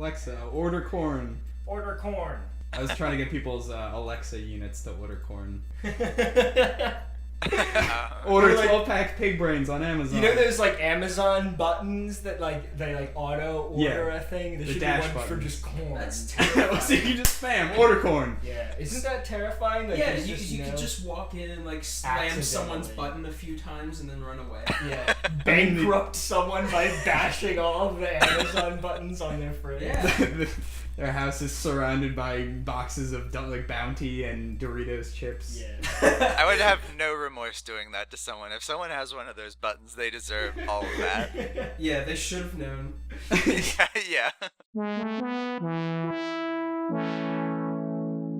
Alexa, order corn. Order corn. I was trying to get people's Alexa units to order corn. Order 12-pack pig brains on Amazon. You know those like Amazon buttons that like they like auto order a thing? There should be one button. for just corn. That's terrifying. So you can just spam order corn. Yeah, isn't that terrifying? Like, Yeah, you could just walk in and like slam someone's button a few times and then run away. Yeah, bankrupt someone by bashing all of the Amazon buttons on their fridge. Yeah. Their house is surrounded by boxes of like Bounty and Doritos chips. Yeah. I would have no remorse doing that to someone. If someone has one of those buttons, they deserve all of that. Yeah, they should have known. Yeah.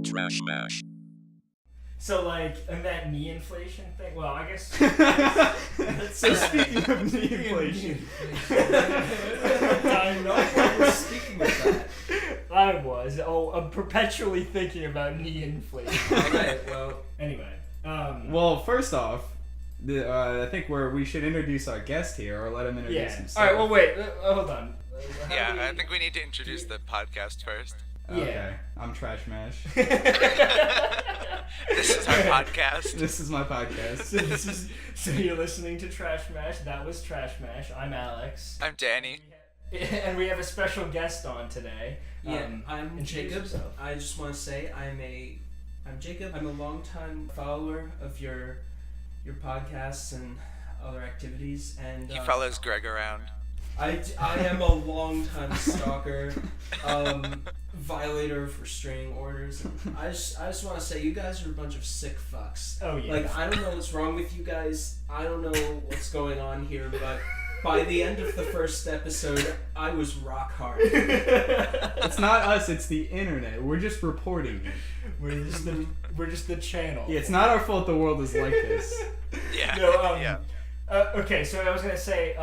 Trash Mash. So like, and that knee inflation thing. Well, I guess. So speaking of knee inflation, I know. We're speaking of that. I was. I'm perpetually thinking about knee inflation. Alright, well. Anyway. well, first off, I think we should introduce our guest here, or let him introduce himself. All right. Well, wait. Hold on. Yeah, I think we need to introduce the podcast first. Okay, Yeah. I'm Trash Mash. This is our podcast. This is my podcast. So you're listening to Trash Mash. That was Trash Mash. I'm Alex. I'm Danny. And we have a special guest on today. Yeah, I'm introduce Jacob. yourself. I just want to say I'm Jacob. I'm a longtime follower of your podcasts and other activities, and He follows Greg around. I am a longtime stalker, violator of restraining orders. I just want to say you guys are a bunch of sick fucks. Oh yeah. Like, I don't know what's wrong with you guys. I don't know what's going on here, but by the end of the first episode, I was rock hard. It's not us, it's the internet. We're just reporting it. We're just the channel. Yeah, it's not our fault the world is like this. Yeah. No, Yeah. Okay, so I was gonna say,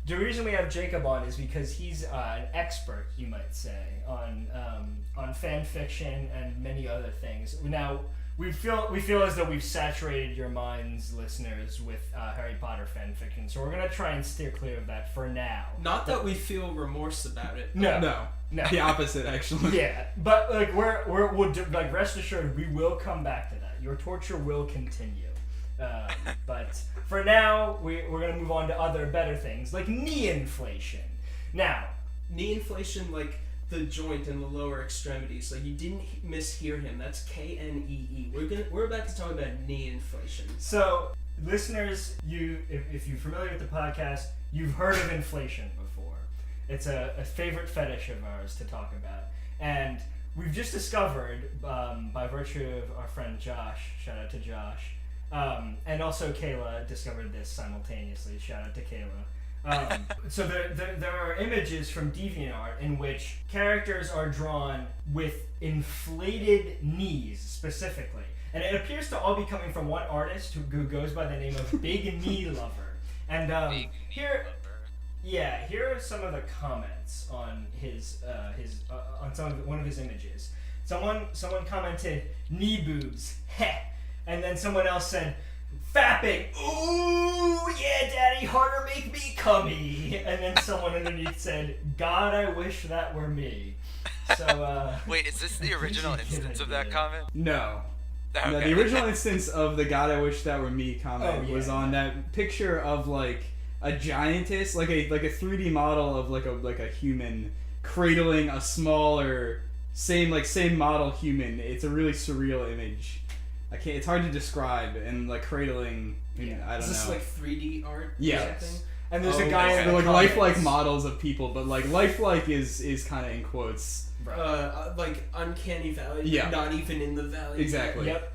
the reason we have Jacob on is because he's an expert, you might say, on fan fiction and many other things. Now, we feel as though we've saturated your minds, listeners, with Harry Potter fan fiction, so we're gonna try and steer clear of that for now. Not that we feel remorse about it. No. The opposite, actually. Yeah, but like we'll do, like, rest assured, we will come back to that. Your torture will continue. But for now, we're gonna move on to other better things like knee inflation. Now, Knee inflation, like the joint in the lower extremities. Like, you didn't mishear him. That's Knee. We're about to talk about knee inflation. so listeners, if you're familiar with the podcast, you've heard of inflation before. It's a favorite fetish of ours to talk about, and we've just discovered, by virtue of our friend Josh, shout out to Josh, and also Kayla discovered this simultaneously, shout out to Kayla. So there are images from DeviantArt in which characters are drawn with inflated knees specifically, and it appears to all be coming from one artist who goes by the name of Big Knee Lover. And here are some of the comments on his on one of his images. Someone commented, "Knee boobs, heh," and then someone else said, "Fapping, ooh yeah, daddy, harder make me cummy," and then someone underneath said, "God, I wish that were me." So Wait, is this the original instance of that comment? No. Okay. No, the original instance of the "God, I wish that were me" comment was on yeah. that picture of like a giantess, like a 3D model of like a human cradling a smaller, same model human. It's a really surreal image. It's hard to describe, and like cradling. I don't know. Is this like 3D art? Yeah. Or something? and there's a guy in They're the like comments. lifelike models of people, but like lifelike is kind of in quotes. Like Uncanny Valley. Yeah. Not even in the valley. Exactly. Yep.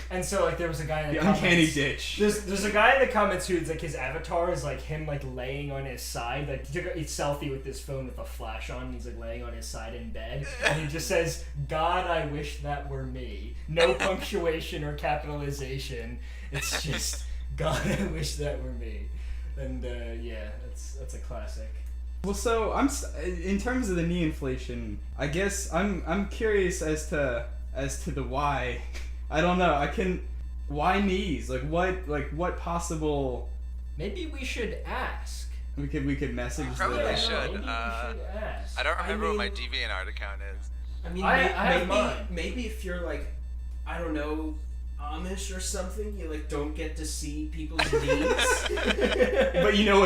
And so like there was a guy in the The comments. uncanny ditch. There's a guy in the comments who's like, his avatar is like him like laying on his side. Like, he took a selfie with his phone with a flash on. And he's like laying on his side in bed, and he just says, "God, I wish that were me." No punctuation or capitalization. It's just, "God, I wish that were me." And yeah, that's a classic. Well, so in terms of the knee inflation, I guess I'm curious as to the why. I don't know. Why knees? Like what possible? Maybe we should ask We could message Probably the. should. Maybe we should ask. I don't remember what my mean- DeviantArt account is. I mean, I have mine. maybe if you're like, I don't know, Amish or something, you like don't get to see people's knees. But you know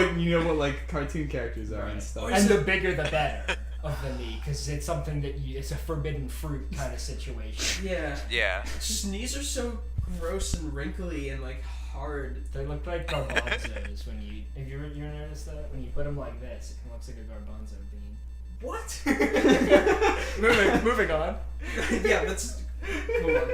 what like cartoon characters are and stuff. And the bigger the better of the knee, because it's something that it's a forbidden fruit kind of situation. Yeah. Yeah. It's just knees are so gross and wrinkly and like hard. They look like garbanzos when you. Have you ever noticed that? When you put them like this, it looks like a garbanzo bean. What? Moving on. Yeah, let's move on.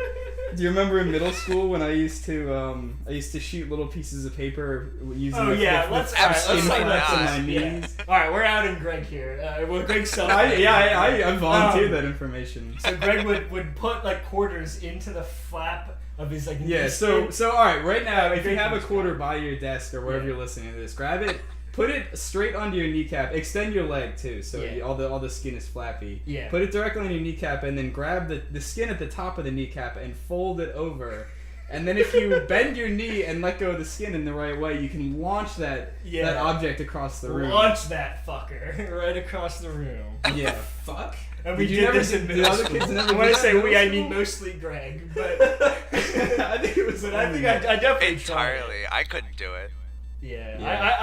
Do you remember in middle school when I used to shoot little pieces of paper using Oh, the yeah, the let's- skin absolutely flaps on not. my Yeah. knees? Alright, we're out in Greg here. Greg's self. I volunteered that information. So Greg would put like quarters into the flap of his like. Yeah, knee so skin. all right, right now, if you Great have a news. quarter by your desk or wherever Yeah. you're listening to this, grab it, put it straight onto your kneecap, extend your leg too, so Yeah. all the skin is flappy. Yeah. Put it directly on your kneecap, and then grab the skin at the top of the kneecap and fold it over. And then if you bend your knee and let go of the skin in the right way, you can launch that object across the room. Launch that fucker right across the room. Yeah. Fuck. And we Did you did never this in did- middle the other school. kids never When I did that say in we, middle I mean school? mostly Greg, but I think it was. but I think I definitely tried it. Entirely. I couldn't do it. Yeah, Yeah.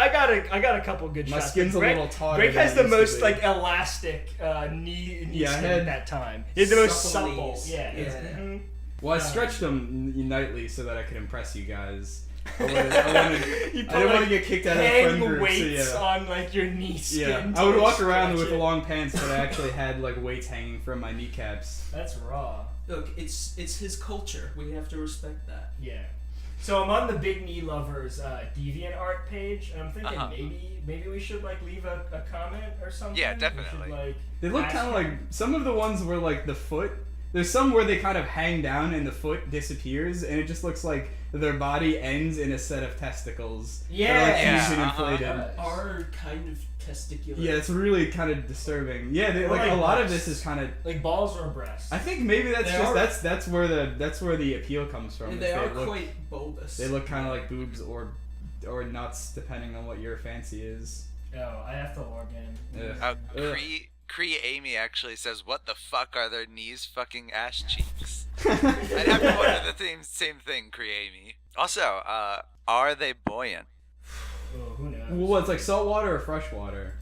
I got a couple good My shots. skin's a Greg, little taller Greg than has it the used to most be. like elastic knee Yeah, I skin had at that time. He had the most supple supple. knees. Yeah. Yeah. Mhm. Well, I stretched them nightly so that I could impress you guys. I didn't You put, want to like, get kicked out of the friend hang group. So weights yeah. on like your knee skin. Yeah, to, I would like, walk around stretch with it. long pants, but I actually had like weights hanging from my kneecaps. That's raw. Look, it's his culture. We have to respect that. Yeah. So I'm on the Big Knee Lovers DeviantArt page, and I'm thinking Uh-huh. maybe we should like leave a comment or something. Yeah, We definitely. should, like, They look ask kind of him. like some of the ones where like the foot. There's some where they kind of hang down and the foot disappears, and it just looks like their body ends in a set of testicles. Yeah. that are, like, Yeah, huge and uh-huh. inflated. Are kind of testicular. Yeah, it's really kind of disturbing. Yeah, Or like like a lot of breasts. this is kind of. like balls or breasts. I think maybe that's They just are- that's where the appeal comes from. And is they are look, quite bulbous. They look kind of like boobs or nuts, depending on what your fancy is. Oh, I have to log in. Yeah. Ugh. Cree Amy actually says, "What the fuck are their knees fucking ass cheeks?" I'd have to wonder the same thing, Cree Amy. Also, are they buoyant? Oh, who knows? Well, it's like salt water or fresh water.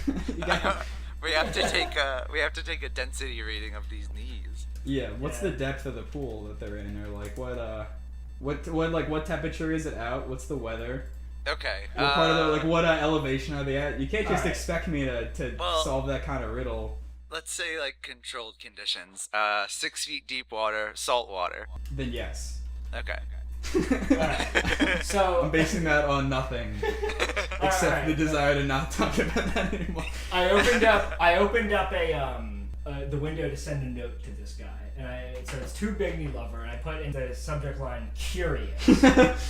You got- we have to take a density reading of these knees. yeah, what's Yeah. the depth of the pool that they're in, or like what temperature is it out? What's the weather? Okay. What part of the like what elevation are they at? You can't just Alright. expect me to Well- solve that kind of riddle. Let's say like controlled conditions. 6 feet deep water, salt water. Then yes. Okay. Alright. So I'm basing that on nothing except Alright. the desire to not talk about that anymore. I opened up the window to send a note to this guy, and so it's to Big Knee Lover, and I put in the subject line curious.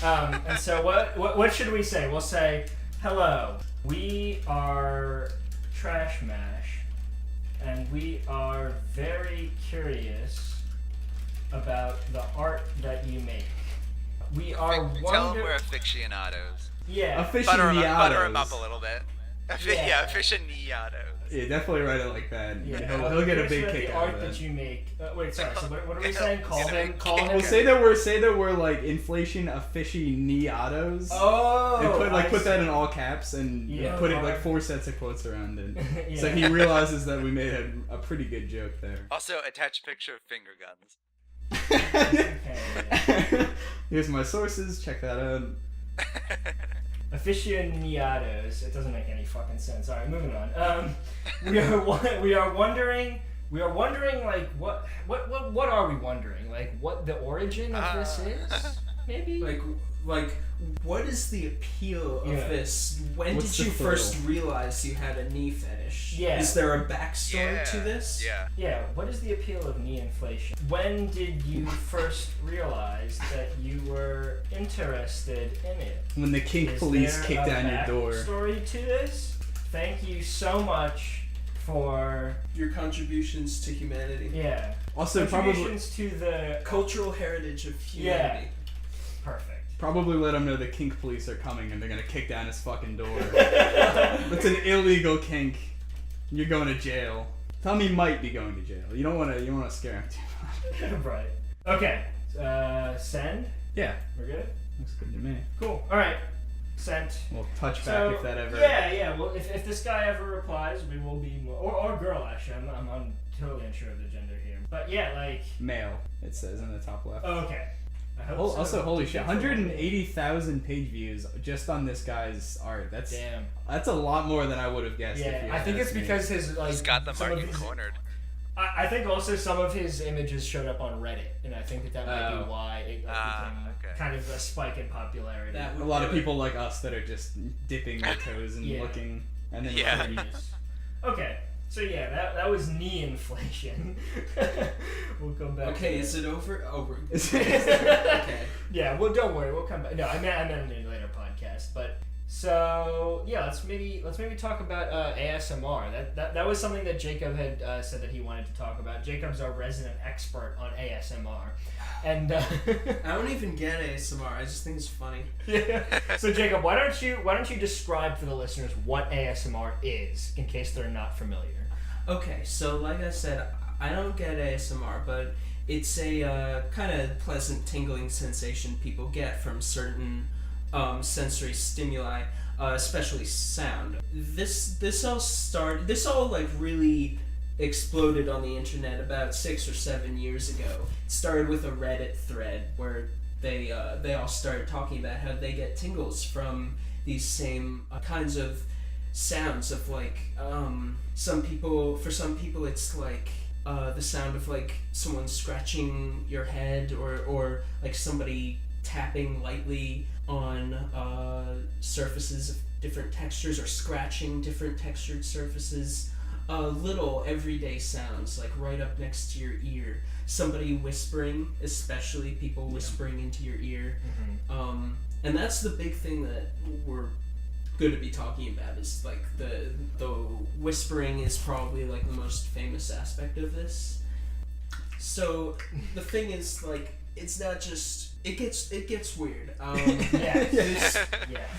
And so what should we say? We'll say, hello, we are Trash Mash, and we are very curious about the art that you make. We are Tell them we're aficionados. yeah. Butter 'em up Aficionados. a little bit. Yeah. Yeah, aficionados. Yeah, definitely write it like that. Yeah, He'll get a curious big about kick the out art of that it. you make. Wait, sorry. So what are we Get a- saying? get Call a him. big Call kick. him. Well, say that we're like inflation aficionados. Oh. And I put that see. in all caps and Yeah. put it like 4 sets of quotes around it. Yeah. So he realizes that we made a pretty good joke there. Also, attach a picture of finger guns. Okay. Here's my sources. Check that out. Aficionados. It doesn't make any fucking sense. All right, moving on. We are wondering. Like what are we wondering? Like what the origin of this is? Maybe. Like, what is the appeal of Yeah. this? When What's did the you thrill? first realize you had a knee fetish? Yeah. Is there a backstory to this? Yeah. Yeah, what is the appeal of knee inflation? When did you first realize that you were interested in it? When the kink Is police there kick a down your door. Story to this. Thank you so much for Your contributions to humanity. Also, probably contributions to the Cultural heritage of humanity. perfect. Probably let him know the kink police are coming and they're gonna kick down his fucking door. That's an illegal kink. You're going to jail. Tell him he might be going to jail. You don't want to scare him too much. Right. Okay. Send. Yeah, We're good. looks good to me. Cool. All right. Sent. We'll touch back So, if that ever. Yeah. Well, if this guy ever replies, we will be more, or girl actually. I'm totally unsure of the gender here. But yeah, like. Male. It says in the top left. Oh, okay. I hope so. Also, holy shit, 180,000 page views just on this guy's art. Damn. That's a lot more than I would have guessed. Yeah, if you I think asked it's me. because his like. He's got the some of market his- cornered. I think also some of his images showed up on Reddit, and I think that might be why it became okay. kind of a spike in popularity. That a would lot do of it. people like us that are just dipping their toes and Yeah. looking, and then Yeah. reading. Okay, so yeah, that was knee inflation. We'll come back. Okay, to is it over? Over. Okay. Okay. Yeah, well, don't worry, we'll come back. No, I meant in a later podcast, but. So yeah, let's maybe talk about ASMR. That was something that Jacob had said that he wanted to talk about. Jacob's our resident expert on ASMR, and I don't even get ASMR. I just think it's funny. yeah. So Jacob, why don't you describe for the listeners what ASMR is, in case they're not familiar? Okay, so like I said, I don't get ASMR, but it's a kind of pleasant tingling sensation people get from certain sensory stimuli, especially sound. This all like really exploded on the internet about 6 or 7 years ago. It started with a Reddit thread where they all started talking about how they get tingles from these same kinds of sounds of like for some people it's like the sound of like someone scratching your head or like somebody tapping lightly on surfaces of different textures or scratching different textured surfaces. Little everyday sounds like right up next to your ear. Somebody whispering, especially people whispering into your ear. Mm-hmm. And that's the big thing that we're going to be talking about is like the whispering is probably like the most famous aspect of this. So the thing is like it's not just it gets weird. Yeah.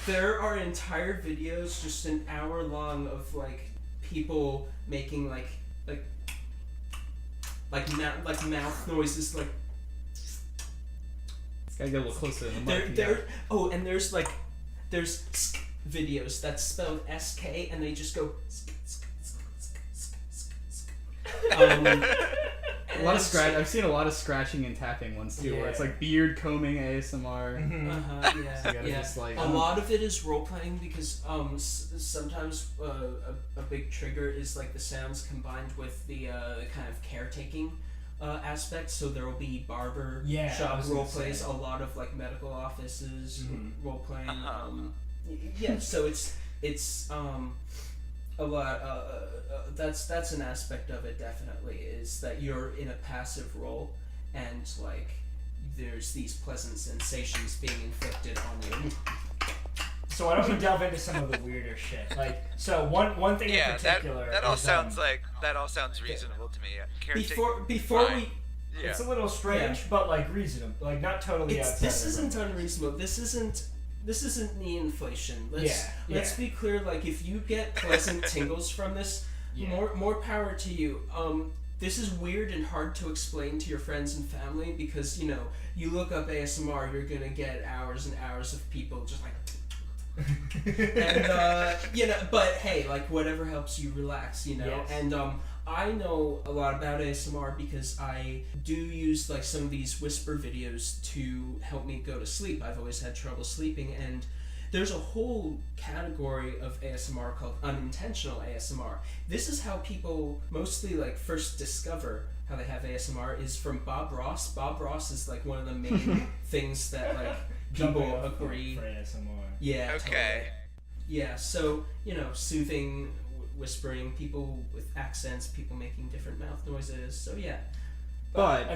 There are entire videos just an hour long of like people making like mouth noises like Gotta get a little closer to the mic. and there's videos that's spelled SK and they just go A lot of scratch. I've seen a lot of scratching and tapping ones too, where it's like beard combing ASMR. Mm-hmm. So you gotta just like a lot of it is role playing because sometimes a big trigger is like the sounds combined with the kind of caretaking aspect. So there will be barber shop role plays, a lot of like medical offices role playing. So it's a lot. That's an aspect of it. Definitely is that you're in a passive role, and like there's these pleasant sensations being inflicted on you. So why don't we delve into some of the weirder shit? Like, so one thing in particular. that all is, sounds reasonable to me. Yeah. Before fine. we. Yeah. It's a little strange, but like reasonable, like not totally outside. This isn't unreasonable. This isn't knee inflation. Let's be clear. Like, if you get pleasant tingles from this, more power to you. This is weird and hard to explain to your friends and family because you look up ASMR, you're gonna get hours and hours of people just like. And but hey, like whatever helps you relax, Yes. and I know a lot about ASMR because I do use like some of these whisper videos to help me go to sleep. I've always had trouble sleeping, and there's a whole category of ASMR called unintentional ASMR. This is how people mostly like first discover how they have ASMR is from Bob Ross. Bob Ross is like one of the main things that like people agree. For ASMR. Yeah. Okay. Totally. Yeah. So soothing, whispering, people with accents, people making different mouth noises. So yeah. But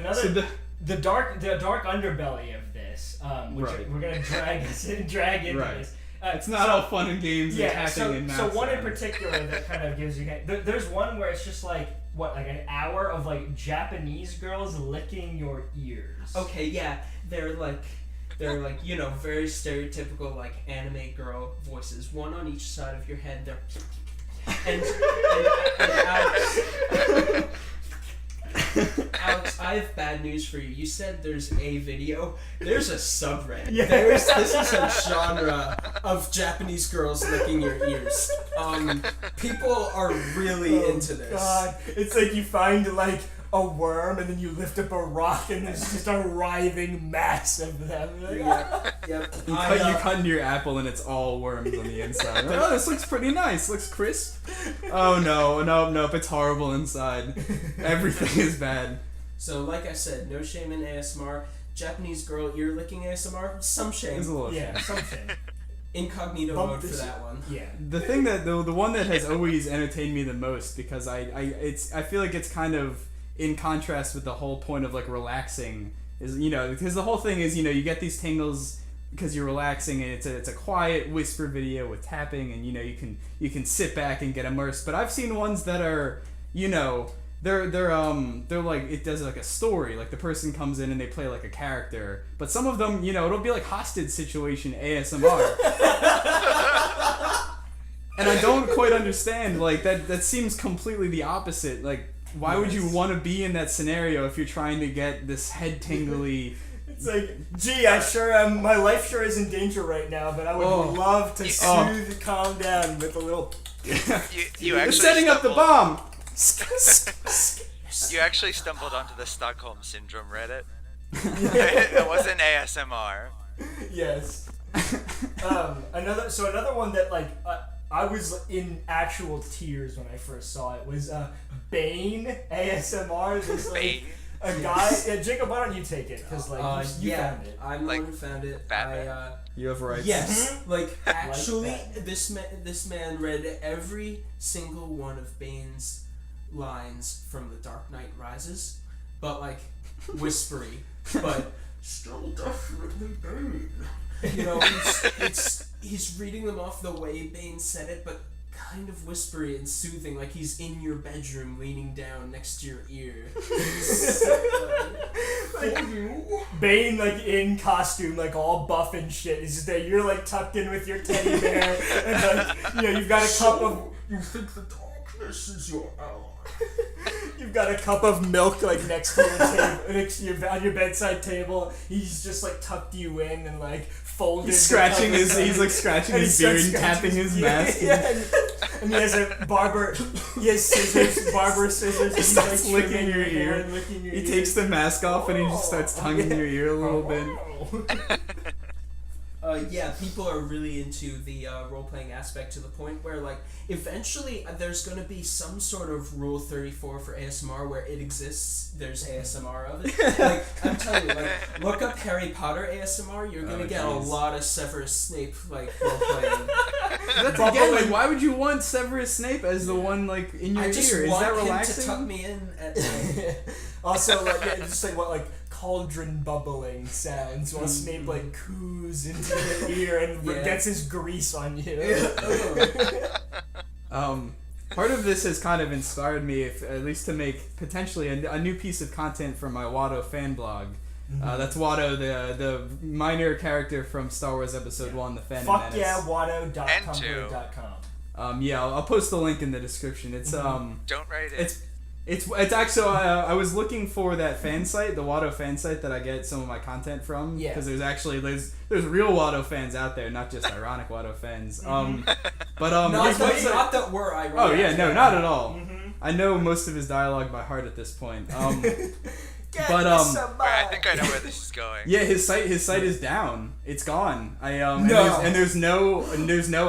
the dark underbelly of this, which we're gonna drag into this. It's not all fun and games and tapping so, and mouth so one in sounds. particular that kind of gives you there's one where it's just like an hour of like Japanese girls licking your ears. Okay, yeah, they're like They're like, you know, very stereotypical like anime girl voices, one on each side of your head. They're and Alex, I have bad news for you. You said there's a video. There's a subreddit. Yeah. This is a genre of Japanese girls licking your ears. People are really into this. God, it's like you find like a worm and then you lift up a rock and there's just a writhing mass of them. Like, Yep. You cut into your apple and it's all worms on the inside. Like, oh, this looks pretty nice. Looks crisp. Oh no, it's horrible inside. Everything is bad. So, like I said, no shame in ASMR. Japanese girl ear licking ASMR, some shame. It's a little yeah, shame. something. Incognito Bump mode for this- that one. Yeah. The thing that the one that has always entertained me the most, because I feel like it's kind of in contrast with the whole point of like relaxing, is, you know, because the whole thing is, you know, you get these tingles because you're relaxing, and it's a quiet whisper video with tapping, and you know you can sit back and get immersed. But I've seen ones that are, you know, they're like, it does like a story, like the person comes in and they play like a character, but some of them, you know, it'll be like hostage situation ASMR. And I don't quite understand, like that seems completely the opposite. Like, why would you want to be in that scenario if you're trying to get this head tingly? It's like, gee, I sure am. My life sure is in danger right now, but I would love to soothe, calm down with a little. You actually setting up the stumbled- bomb. You actually stumbled onto the Stockholm Syndrome Reddit. It wasn't ASMR. Yes. Another one that like I was in actual tears when I first saw it was Bane ASMR. This like Bane? a guy. Yeah, Jacob, why don't you take it? Because like you found it. I'm the Like one who found it. Batman? You have rights. Yes, like actually, Batman. this man read every single one of Bane's lines from The Dark Knight Rises, but like whispery, but still definitely Bane. You know, he's reading them off the way Bane said it, but kind of whispery and soothing, like he's in your bedroom leaning down next to your ear. Bane like in costume, like all buff and shit. He's just there. You're like tucked in with your teddy bear, and like, you know, you've got a cup of. You think the darkness is your ally? You've got a cup of milk like next to your table, on your bedside table. He's just like tucked you in and like folded. He's scratching his beard and tapping his mask. Yeah, and he has a barber. He has scissors, barber scissors. He and starts he's, like, licking trimming your hair ear. and licking your He ear. takes the mask off and he just starts tonguing your ear a little bit. Yeah, people are really into the role-playing aspect to the point where, like, eventually there's going to be some sort of Rule 34 for ASMR where it exists. There's ASMR of it. Like, I'm telling you, like, look up Harry Potter ASMR. You're going to get a lot of Severus Snape, like, role-playing. Again, like, why would you want Severus Snape as the one, like, in your I just ear? Is want that him relaxing? to tuck me in at night. Also, like, yeah, just like what, like cauldron bubbling sounds while Snape like coos into your ear and gets his grease on you. Part of this has kind of inspired me, at least to make potentially a new piece of content for my Watto fan blog. That's Watto, the minor character from Star Wars Episode 1, The Phantom Fuck Menace. yeah, Watto.tumblr.com. Yeah, I'll post the link in the description. It's Don't write it. It's actually I was looking for that fan site, the Watto fan site that I get some of my content from. Yeah. Because there's real Watto fans out there, not just ironic Watto fans. But Not his website. that, not that we're ironic. Oh yeah, no, not at all. I know most of his dialogue by heart at this point. I think I know where this is going. Yeah, his site is down. It's gone. No. And there's no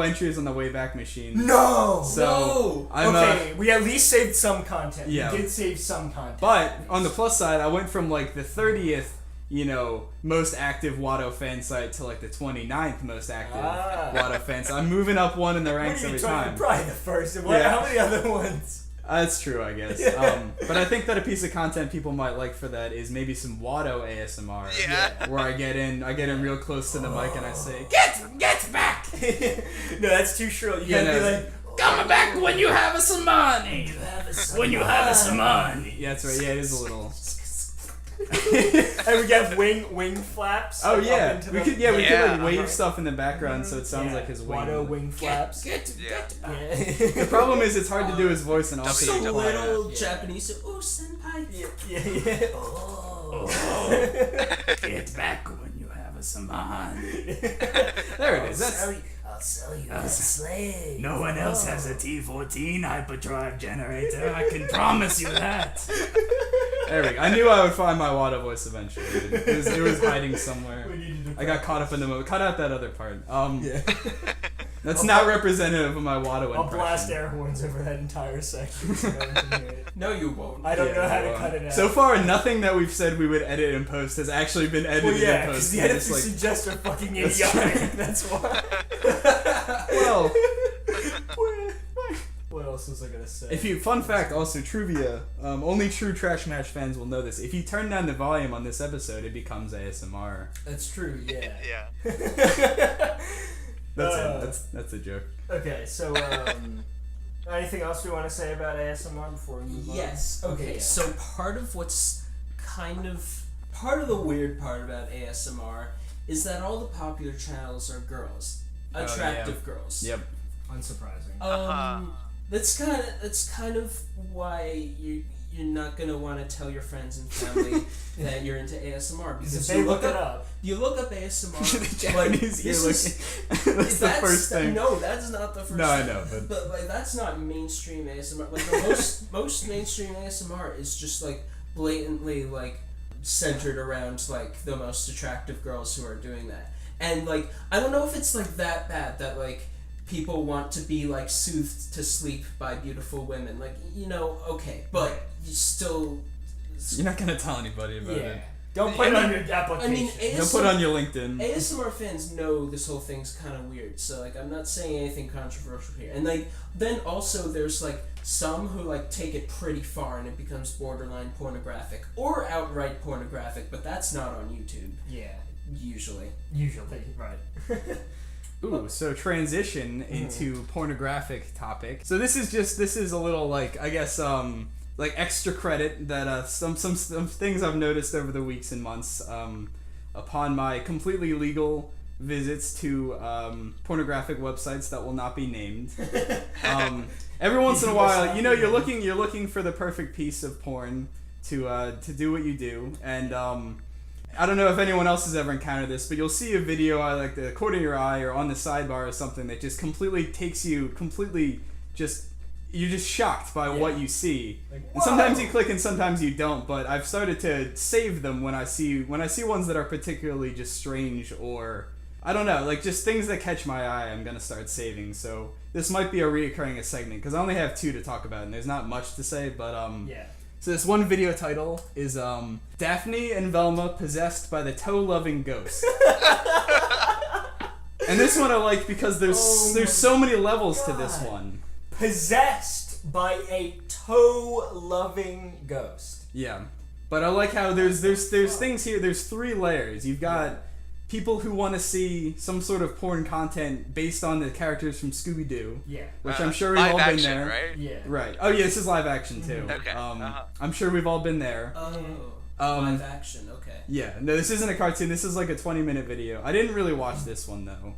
entries on the Wayback Machine. No! So I'm okay, we at least saved some content. Yeah. We did save some content. but on the plus side, I went from like the 30th, most active Watto fan site to like the 29th most active Watto fan site. I'm moving up one in the ranks every time. Probably the first. Yeah. How many other ones? That's true, I guess. But I think that a piece of content people might like for that is maybe some Watto ASMR. Yeah. Where I get in real close to the mic and I say, "Get back!" No, that's too shrill. You gotta be like, "Come back when you have some money." When you have some money. Yeah, that's right. Yeah, it is a little. And we have wing flaps. Oh like, yeah, up into we the- could Yeah. like wave stuff in the background so it sounds like his wing. Watto wing flaps. Yeah. The problem is it's hard to do his voice and also So W- little Yeah. Japanese. Oh, senpai. Yeah. Oh. Get back when you have a saman. There it is. That's I'll sell you a slave. no one else has a T-14 hyperdrive generator. I can promise you that. There we go. I knew I would find my Watto voice eventually. It was hiding somewhere. We needed to I got caught up in the moment. Cut out that other part. Yeah. That's not representative of my Watto impression. I'll blast air horns over that entire section so no one can hear it. No, you won't. I don't Yeah, know how to well, cut it out. So far, nothing that we've said we would edit and post has actually been edited well, yeah, and because posted. the editors It's who suggest are fucking That's idiotic. That's why. well, What else was I gonna say? if you fun fact, also trivia. Only true Trash Match fans will know this. If you turn down the volume on this episode, it becomes ASMR. That's true. Yeah. Yeah. That's it. That's a joke. Okay, so anything else we want to say about ASMR before we move on? Yes. Okay. yeah. So part of the weird part about ASMR is that all the popular channels are girls, Oh, attractive yeah. girls. Yep. Unsurprising. That's kind of why you're not gonna want to tell your friends and family that you're into ASMR Because because if they look it up, you look up ASMR. The Japanese ear looking. That's the first thing. No, that's not the first. No, I thing. know, but like that's not mainstream ASMR. Like the most mainstream ASMR is just like blatantly like centered around like the most attractive girls who are doing that. And like I don't know if it's like that bad that like people want to be like soothed to sleep by beautiful women. Like okay, but you still. you're not gonna tell anybody about yeah. it. Don't put it on your I application. mean, Don't put it on your LinkedIn. ASMR fans know this whole thing's kind of weird, so like I'm not saying anything controversial here. And like then also there's like some who like take it pretty far and it becomes borderline pornographic or outright pornographic, but that's not on YouTube yeah. usually. Usually, right. Ooh, so transition into pornographic topic. So this is a little like I guess like extra credit that some things I've noticed over the weeks and months upon my completely legal visits to pornographic websites that will not be named. Every once in a while, you're looking for the perfect piece of porn to do what you do, and I don't know if anyone else has ever encountered this, but you'll see a video like the corner of your eye or on the sidebar or something that just completely takes you you're just shocked by what you see. Like, and sometimes whoa! you click and sometimes you don't, but I've started to save them when I see ones that are particularly just strange or I don't know, like just things that catch my eye. I'm gonna start saving. So this might be a reoccurring segment because I only have 2 to talk about and there's not much to say, but Yeah. So this one video title is Daphne and Velma possessed by the toe-loving ghost. And this one I like because there's so many levels to this one. Possessed by a toe-loving ghost. Yeah, but I like how there's things here. There's 3 layers. You've got people who want to see some sort of porn content based on the characters from Scooby-Doo. Yeah. Which I'm sure we've live all been action, there. right? Yeah. Right. Oh yeah, this is live action too. Okay. I'm sure we've all been there. Live action. Okay. Yeah. No, this isn't a cartoon. This is like a 20-minute video. I didn't really watch this one though.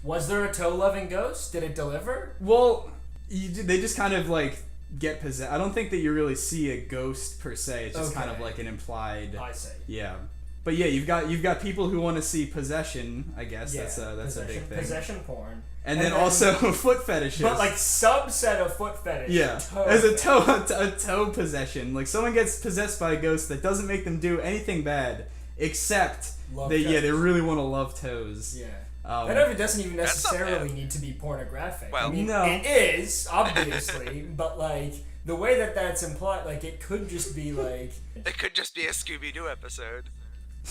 Was there a toe-loving ghost? Did it deliver? Well, they just kind of like get possessed. I don't think that you really see a ghost per se. It's just kind of Okay. like an implied. I see. Yeah. But yeah, you've got people who want to see possession. I guess Yeah, that's a big thing. Possession porn. And then also foot fetishes. But like subset of foot fetish. yeah, toe as a fetish. toe possession. Like someone gets possessed by a ghost that doesn't make them do anything bad, except Love they toes. they really want to love toes. Yeah. Um, That doesn't even That's not necessarily bad. need to be pornographic. Well, I mean, no. it is obviously, but like the way that that's implied, like it could just be like, It could just be a Scooby-Doo episode.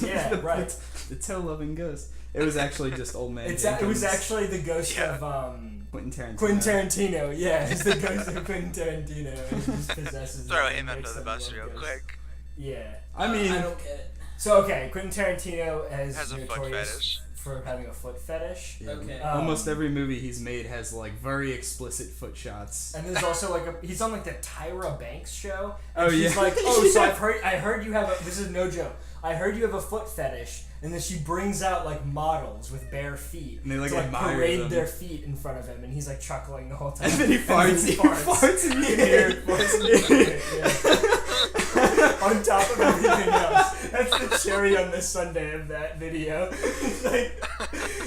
yeah, right. The toe loving ghost. It was actually just old man. It was Jenkins, actually the ghost Yeah. of Quentin Tarantino. Quentin Tarantino. Yeah, it's the ghost of Quentin Tarantino. And he just possesses. Throw them him and under makes the them bus love real ghosts. quick. Yeah. I mean, I don't get it. So okay, Quentin Tarantino Has a foot notorious fetish. for having a foot fetish. Yeah. Okay. Almost every movie he's made has like very explicit foot shots. And there's also like he's on like the Tyra Banks show. Oh, And she's yeah. like, oh, so I heard you have this is no joke. I heard you have a foot fetish, and then she brings out like models with bare feet And they, like, to admire parade them. their feet in front of him, and he's like chuckling the whole time. And then he farts. He farts in your ear. On top of everything else, that's the cherry on the sundae of that video.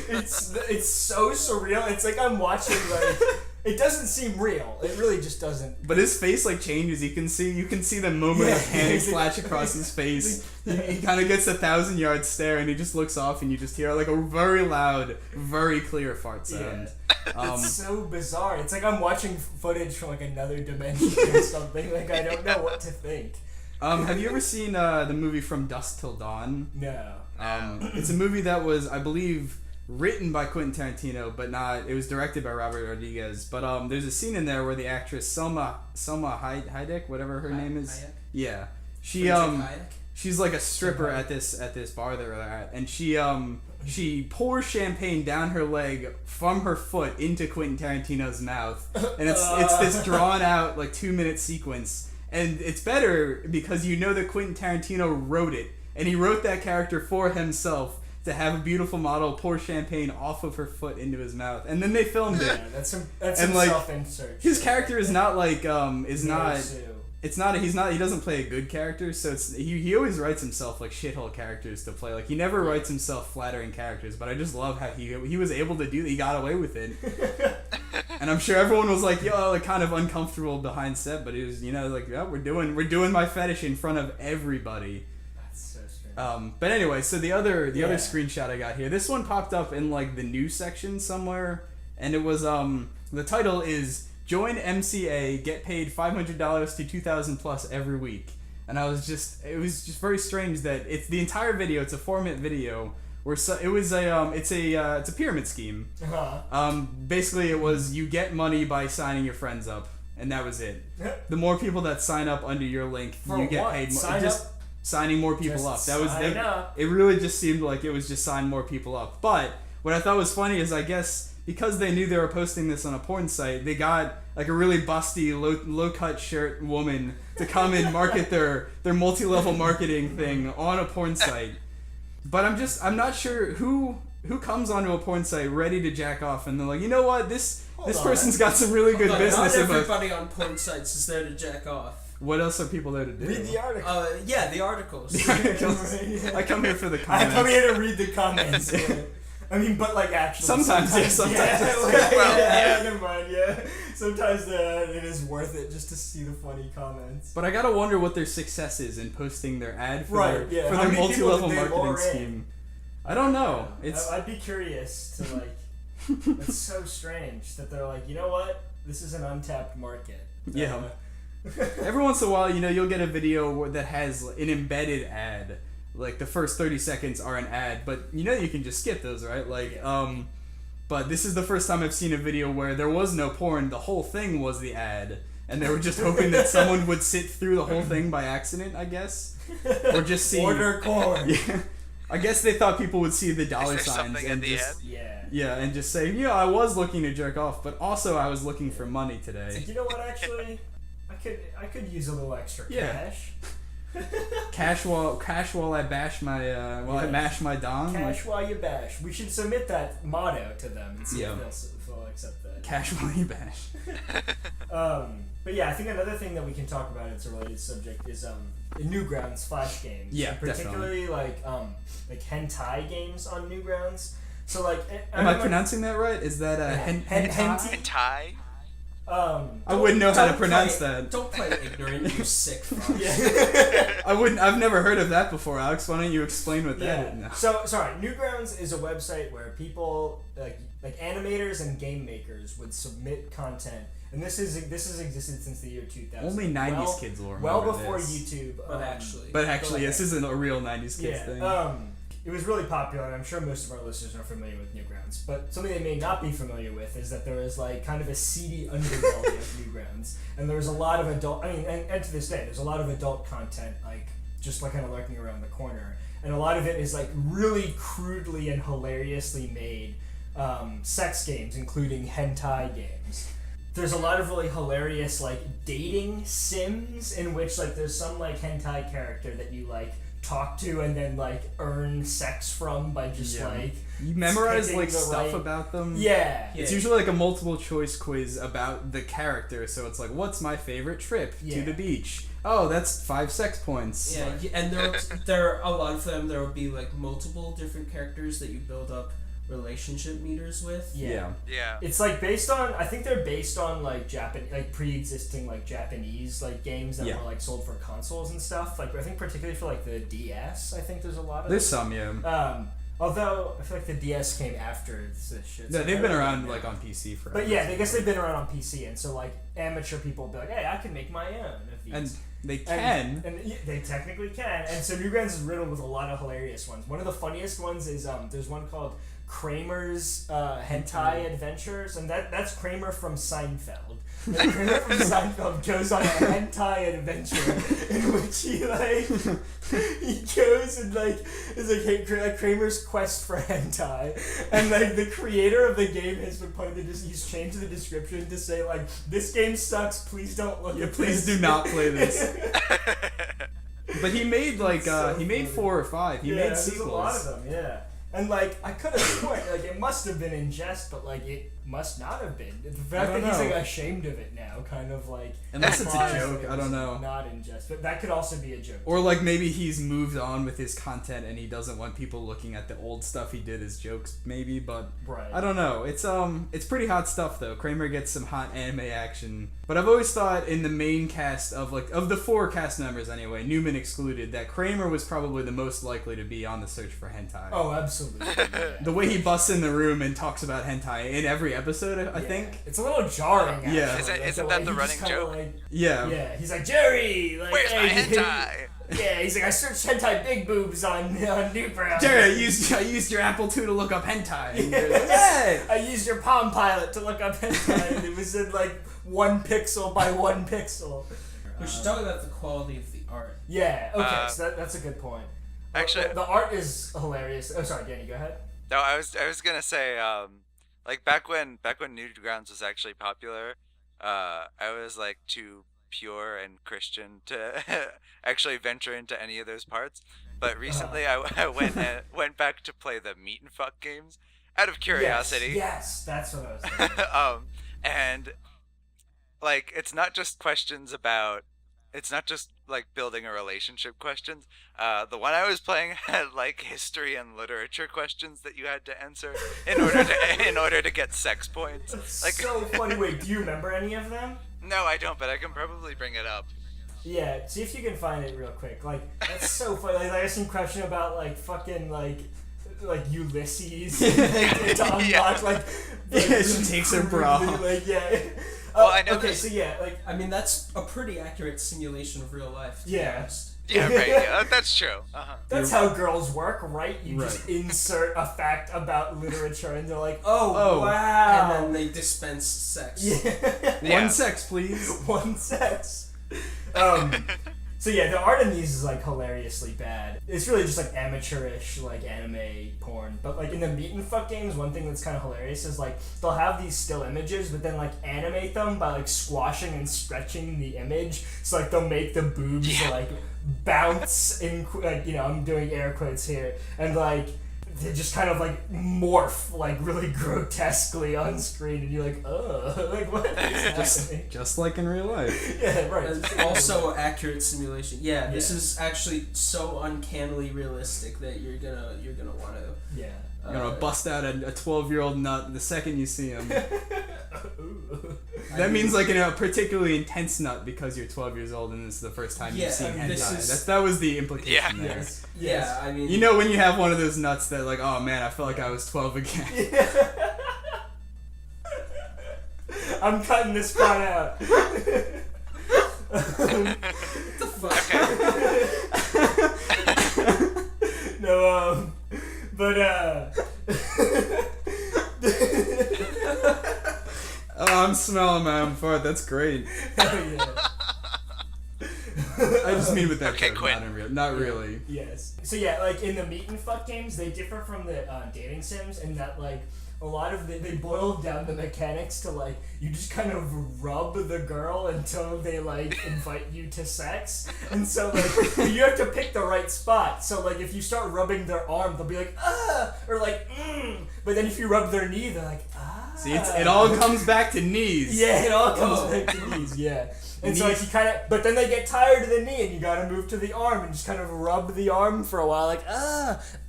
It's so surreal. It's like I'm watching like it doesn't seem real. It really just doesn't. But his face like changes. You can see the moment of panic flash across his face. He kind of gets a 1,000-yard stare, and he just looks off, and you just hear like a very loud, very clear fart sound. It's so bizarre. It's like I'm watching footage from like another dimension or something. Like I don't know what to think. Have you ever seen the movie From Dusk Till Dawn? No. It's a movie that was, I believe, written by Quentin Tarantino, but not. It was directed by Robert Rodriguez. But there's a scene in there where the actress Selma Hayek, whatever her name is, Hayek? yeah, Hayek? she's like a stripper at this bar that we're at, and she pours champagne down her leg from her foot into Quentin Tarantino's mouth, and it's this drawn out like 2-minute sequence. And it's better because you know that Quentin Tarantino wrote it, and he wrote that character for himself to have a beautiful model pour champagne off of her foot into his mouth, and then they filmed it. Yeah, that's some like, self-insert. His character is not like he doesn't play a good character, so he always writes himself like shithole characters to play. Like he never writes himself flattering characters, but I just love how he was able to do that. He got away with it. And I'm sure everyone was like, yo, like kind of uncomfortable behind set, but it was, like, yeah, we're doing my fetish in front of everybody. That's so strange. But anyway, so the other screenshot I got here, this one popped up in like the news section somewhere, and it was the title is "Join MCA, get paid $500 to $2,000 plus every week," and it was just very strange that it's the entire video. It's a 4-minute video. It's a pyramid scheme. Basically, it was you get money by signing your friends up, and that was it. The more people that sign up under your link, you get paid more. Signing more people up. That was it. Really just seemed like it was just sign more people up. But what I thought was funny is I guess because they knew they were posting this on a porn site, they got like a really busty, low cut shirt woman to come and market their multi-level marketing thing on a porn site. But I'm not sure who comes onto a porn site ready to jack off, and they're like, you know what, this person's got some really good business. Not everybody on porn sites is there to jack off. What else are people there to do? Read the article. Yeah, the articles. I come here for the comments. I come here to read the comments. Yeah. I mean, but like actually. Sometimes. Never mind. Yeah. Sometimes it is worth it just to see the funny comments. But I gotta wonder what their success is in posting their ad for their How many multi-level people did they marketing lure in? scheme. I don't know. I'd be curious to like. It's so strange that they're like, you know what? This is an untapped market. Yeah. Every once in a while, you'll get a video that has an embedded ad. Like the first 30 seconds are an ad, but you can just skip those, right? Like, but this is the first time I've seen a video where there was no porn. The whole thing was the ad, and they were just hoping that someone would sit through the whole thing by accident, I guess, or just see order corn. Yeah, I guess they thought people would see the dollar signs and just and just say, I was looking to jerk off, but also I was looking for money today. It's like, you know what? Actually, I could use a little extra cash. Cash while I bash my I mash my dong. Cash while you bash. We should submit that motto to them and see if they'll accept that. Cash while you bash. But yeah, I think another thing that we can talk about, it's a related subject, is Newgrounds Flash games. Yeah, particularly definitely. like hentai games on Newgrounds. So like, am I pronouncing that right? Is that hentai? I wouldn't know how to pronounce that. Don't play ignorant, you sick fuck. I've never heard of that before, Alex. Why don't you explain what that is? No. So sorry, Newgrounds is a website where people like animators and game makers would submit content, and this has existed since the year 2000. Only 90s kids will remember well before this. YouTube. But actually, this isn't a real 90s kids thing. It was really popular, and I'm sure most of our listeners are familiar with Newgrounds. But something they may not be familiar with is that there is like kind of a seedy underbelly of Newgrounds, and there was a lot of adult. I mean, and to this day, there's a lot of adult content like just like kind of lurking around the corner. And a lot of it is like really crudely and hilariously made sex games, including hentai games. There's a lot of really hilarious like dating sims in which like there's some like hentai character that you like talk to and then like earn sex from by just like you memorize picking like the stuff right- about them. Yeah. It's usually like a multiple choice quiz about the character, so it's like, what's my favorite trip to the beach? Oh, that's 5 sex points. Yeah, and there are a lot of them. There will be like multiple different characters that you build up relationship meters with. Yeah. Yeah. It's like based on, I think they're based on like like pre-existing like Japanese like games that were like sold for consoles and stuff. Like I think particularly for like the DS, I think there's a lot of There's them. some, yeah. Although I feel like the DS came after this shit. No, so they've I been don't around know. like on PC forever. But yeah, I guess they've been around on PC, and so like amateur people will be like, hey, I can make my own of these. And they can. And they technically can. And so Newgrounds is riddled with a lot of hilarious ones. One of the funniest ones is there's one called Kramer's Hentai Adventures, and that's Kramer from Seinfeld. And Kramer from Seinfeld goes on a hentai adventure in which he goes and like is like Kramer's quest for hentai, and like the creator of the game has been put in he's changed the description to say like, this game sucks, please don't look at Please this. do not play this. But he made like So he made funny. 4 or 5. He made there's sequels. a lot of them, yeah. And like I could have sworn like it must have been in jest, but like it must not have been. The fact that don't he's know. like ashamed of it now, kind of like Unless it's a implies joke, that it I don't was know. Not in jest, but that could also be a joke. Or like maybe he's moved on with his content and he doesn't want people looking at the old stuff he did as jokes, maybe. But Right. I don't know. It's pretty hot stuff though. Kramer gets some hot anime action. But I've always thought in the main cast of the 4 cast members anyway, Newman excluded, that Kramer was probably the most likely to be on the search for hentai. Oh, absolutely. Yeah. The way he busts in the room and talks about hentai in every episode, I Yeah. think. It's a little jarring. Actually. Yeah. Isn't Like, that the he just running kinda, joke? like- Yeah. yeah, he's like, Jerry, like, Where's my hey, hentai? Yeah, he's like, I searched hentai big boobs on Newgrounds. Jerry, I used your Apple II to look up hentai. And you're like, "Hey!" I used your Palm Pilot to look up hentai, and it was in like 1 pixel by 1 pixel. We should talk about the quality of the art. Yeah. Okay. So that's a good point. Actually- the art is hilarious. Oh, sorry, Danny. Go ahead. No, I was gonna say, like back when Newgrounds was actually popular, I was like too pure and Christian to actually venture into any of those parts. But recently, I went back to play the meat and fuck games out of curiosity. Yes, that's what I was thinking. And like it's not just questions about. It's not just like building a relationship questions. The one I was playing had like history and literature questions that you had to answer in order to get sex points. It's Like so funny. Wait, do you remember any of them? no, I don't, but I can probably bring it up. Yeah, see if you can find it real quick. Like, that's so funny. Like, I got some question about, like, fucking, like Ulysses. Like, to unlock, Yeah. like Yeah, she takes her bra. Like, yeah. Well, I know okay, this- so yeah, like, I mean, that's a pretty accurate simulation of real life. To be Yeah. honest. Yeah, right. Yeah, that's true. Uh-huh. that's how girls work, right? You Right. just insert a fact about literature, and they're like, oh, Oh. wow. And then they dispense sex. yeah. One sex, please. One sex. So yeah, the art in these is like hilariously bad. It's really just like amateurish, like anime porn. But like in the meat and fuck games, one thing that's kind of hilarious is like they'll have these still images, but then like animate them by like squashing and stretching the image. So like they'll make the boobs like bounce in, like, you know, I'm doing air quotes here, and like they just kind of like morph like really grotesquely on screen, and you're like, oh, like what is happening? Just like in real life. Yeah, right. And also accurate simulation. Yeah, this Yeah. is actually so uncannily realistic that you're gonna want to. Yeah. You're gonna bust out a 12-year-old nut the second you see him. Ooh. That means like a particularly intense nut because you're 12 years old and this is the first time Yeah, you've seen I mean, hentai. this is- That was the implication Yeah. there. Yes. Yeah, I mean. You know when you have one of those nuts that like, oh man, I felt like I was 12 again. I'm cutting this part out. the fuck? No, but Oh, I'm smelling my own fart. That's great. hell yeah. I just mean with that Okay, joke, quit. not really. Yes. So yeah, like in the meet and fuck games, they differ from the dating sims in that like a lot of they boil down the mechanics to like you just kind of rub the girl until they like invite you to sex, and so like you have to pick the right spot. So like if you start rubbing their arm, they'll be like or like but then if you rub their knee, they're like See, it all comes back to knees. Yeah, it all comes back to knees. Yeah. And so like you kind of, but then they get tired of the knee, and you gotta move to the arm, and just kind of rub the arm for a while, like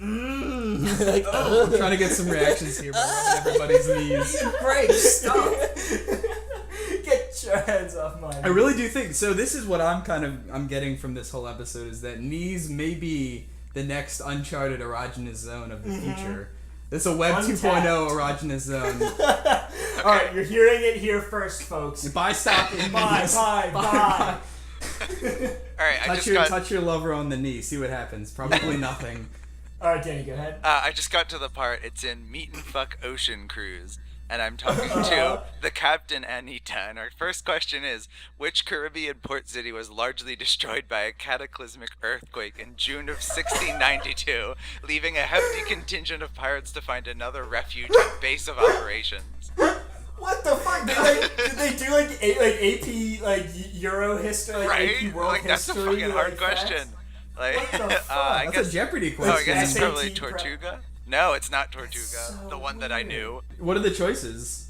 like I'm trying to get some reactions here by rubbing everybody's knees. Great, stop. Get your hands off mine. I really do think so. This is what I'm getting from this whole episode is that knees may be the next uncharted erogenous zone of the future. It's a Web 2.0 erogenous zone. All right, you're hearing it here first, folks. Bye, stop. Bye. All right, Touch your lover on the knee. See what happens. Probably nothing. All right, Danny, go ahead. I just got to the part. It's in Meet and Fuck Ocean Cruise, and I'm talking to the captain Anita. And our first question is: which Caribbean port city was largely destroyed by a cataclysmic earthquake in June of 1692, leaving a hefty contingent of pirates to find another refuge and base of operations? What the fuck? Did they do like AP like Euro history, like Right? AP World Like that's a history? fucking hard question. Like, What the fuck? I That's guess. a Jeopardy Oh, I question. guess it's SAT probably prep. Tortuga. No, it's not Tortuga. so The one that I knew. What are the choices?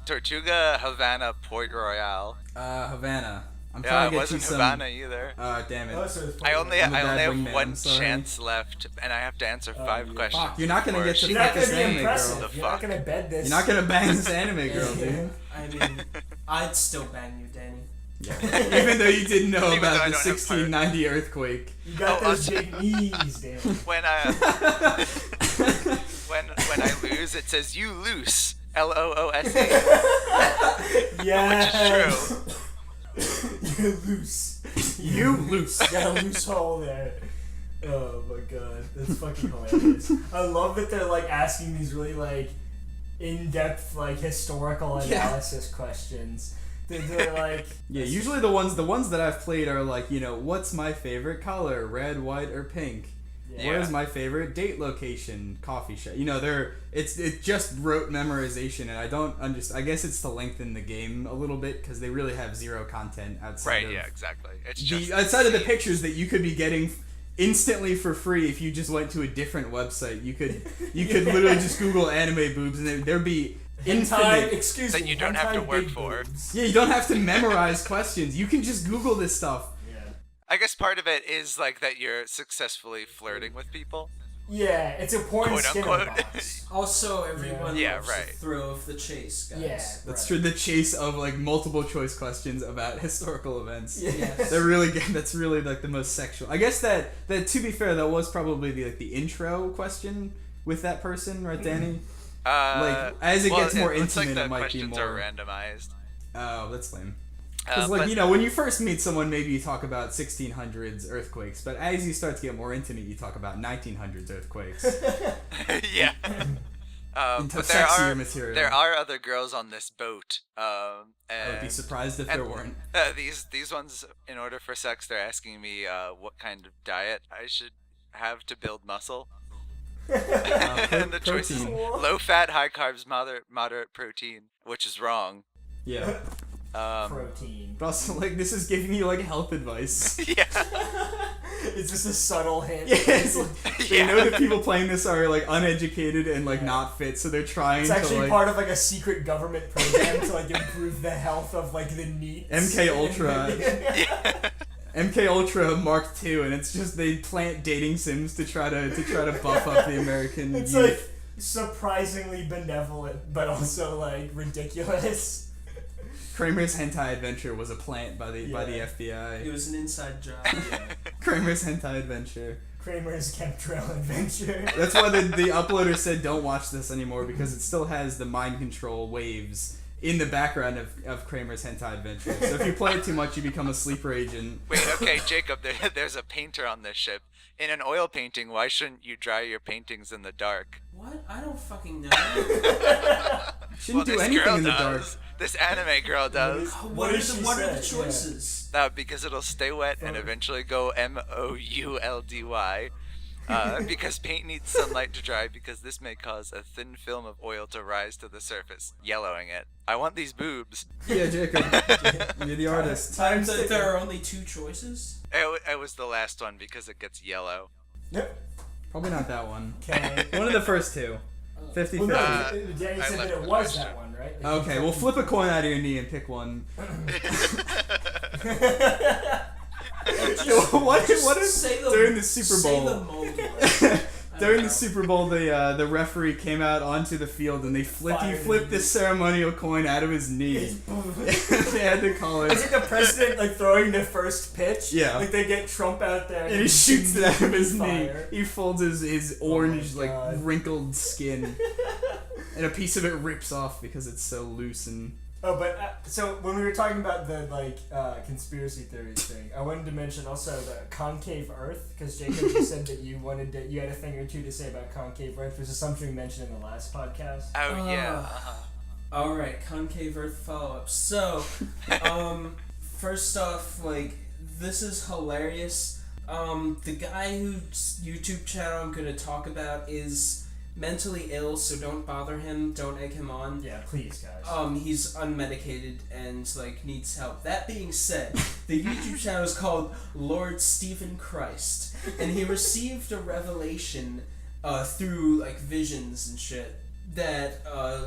Tortuga, Havana, Port Royal. Havana. I'm Yeah, trying it to get wasn't you some. Havana either. Damn Oh, it. so it's I only I'm a bad have wingman, one I'm sorry. chance left, and I have to answer 5 yeah. questions. Fuck, you're not gonna before get to she You're not fuck gonna this be anime impressive. girl. The You're not fuck? gonna bed this. You're not gonna bang this anime girl, dude. I mean, I'd still bang you, Danny. Even though you didn't know Even though I about the don't have 1690 earthquake. You got Oh, those big knees, Dan. When when I lose, it says you loose. LOOSE. Yeah. Which is true. You're loose. You loose. You got a loose hole there. Oh my god, that's fucking hilarious. I love that they're like asking these really like in-depth like historical analysis questions. They're like Yeah, usually the ones that I've played are like, what's my favorite color? Red, white, or pink? Yeah. Where's my favorite date location? Coffee shop. It's just rote memorization, and I don't understand. I guess it's to lengthen the game a little bit because they really have zero content outside Right, of yeah, exactly. It's the just outside of the scenes. pictures that you could be getting instantly for free if you just went to a different website. You could literally just Google anime boobs, and there'd be hentai. infinite. Excuse me. That you don't have to hentai work big for. boobs. Yeah, you don't have to memorize questions. You can just Google this stuff. Yeah. I guess part of it is like that you're successfully flirting with people. Yeah, it's a porn Quote, Skinner unquote. box. Also, everyone Yeah, loves right. the thrill of the chase, guys. Yeah. That's right. true. The chase of like multiple choice questions about historical events. Yes. They're really good. That's really like the most sexual. I guess that to be fair, that was probably the intro question with that person, right, Danny? Like, as it gets more looks like intimate, the it might be questions more. are randomized. Oh, that's lame. Uh, Because but- when you first meet someone, maybe you talk about 1600s earthquakes, but as you start to get more intimate, you talk about 1900s earthquakes. yeah. Into But there sexier are material. there are other girls on this boat. I would be And surprised if and- there weren't. these ones, in order for sex, they're asking me what kind of diet I should have to build muscle. And the choice is protein. low fat, high carbs, moderate protein, which is wrong. Yeah. Protein. But also, like, this is giving you, like, health advice. Yeah. Is this a subtle hint? Yeah, it's like, they Yeah. know that people playing this are, like, uneducated and, like, not fit, so they're trying It's to, actually like... part of like a secret government program to like improve the health of like the NEETs. MK Ultra. Yeah. MK Ultra Mark II, and it's just they plant dating sims to try to buff up the American It's youth. like surprisingly benevolent, but also like ridiculous. Kramer's Hentai Adventure was a plant by the It FBI. was an inside job. Kramer's Hentai Adventure. Kramer's Chemtrail Adventure. That's why the uploader said don't watch this anymore, because it still has the mind control waves in the background of Kramer's Hentai Adventure. So if you play it too much, you become a sleeper agent. Wait, okay, Jacob, there's a painter on this ship. In an oil painting, why shouldn't you dry your paintings in the dark? What? I don't fucking know. Shouldn't do this anything girl in the does. dark. This anime girl does. What are the choices? Because it'll stay wet and eventually go mouldy. Because paint needs sunlight to dry, because this may cause a thin film of oil to rise to the surface, yellowing it. I want these boobs. Yeah, Jacob. You're the artist. There are only 2 choices? It was the last one because it gets yellow. Yep. Probably not that one. Okay. One of the first 2. 50-50. Well, no, Danny said that it was that one, right? Like, Okay, well flip a coin out of your knee and pick one. What is during the Super Bowl? During the Super Bowl, the referee came out onto the field and they flipped this ceremonial coin out of his knee. They had to call it. It's like the president like throwing the first pitch. Yeah. Like they get Trump out there and he shoots it out of his knee. fire. He folds his orange God. wrinkled skin, and a piece of it rips off because it's so loose and. Oh, but so when we were talking about the conspiracy theories thing, I wanted to mention also the Concave Earth, because Jacob, you said that you had a thing or two to say about Concave Earth, which is something we mentioned in the last podcast. Oh yeah. All right, Concave Earth follow-up. So, first off, this is hilarious. The guy whose YouTube channel I'm gonna talk about is mentally ill, so don't bother him, don't egg him on. Yeah, please, guys. He's unmedicated and needs help. That being said, the YouTube channel is called Lord Stephen Christ, and he received a revelation through visions and shit that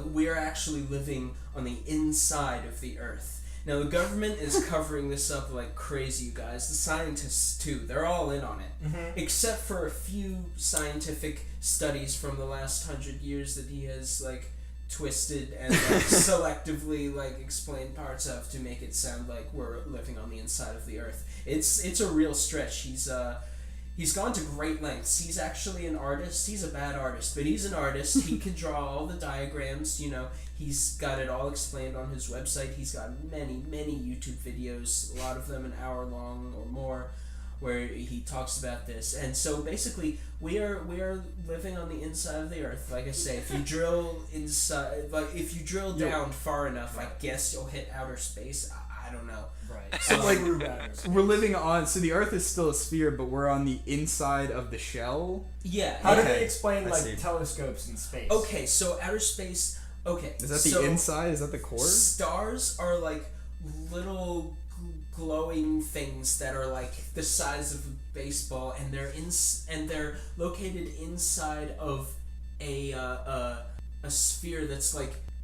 we're actually living on the inside of the Earth. Now, the government is covering this up like crazy, you guys. The scientists, too. They're all in on it. Mm-hmm. Except for a few scientific studies from the last 100 years that he has, twisted and, selectively, explained parts of to make it sound like we're living on the inside of the Earth. It's a real stretch. He's gone to great lengths. He's actually an artist. He's a bad artist, but he's an artist. He can draw all the diagrams, He's got it all explained on his website. He's got many, many YouTube videos, a lot of them an hour long or more, where he talks about this. And so basically, we are living on the inside of the Earth. Like I say, if you drill inside, if you drill down far enough, I guess you'll hit outer space. I don't know. Right. So we're living on. So the Earth is still a sphere, but we're on the inside of the shell. Yeah. How do they explain see. telescopes in space? Okay, so outer space. Okay. Is that the inside? Is that the core? Stars are little glowing things that are the size of a baseball, and they're located inside of a sphere that's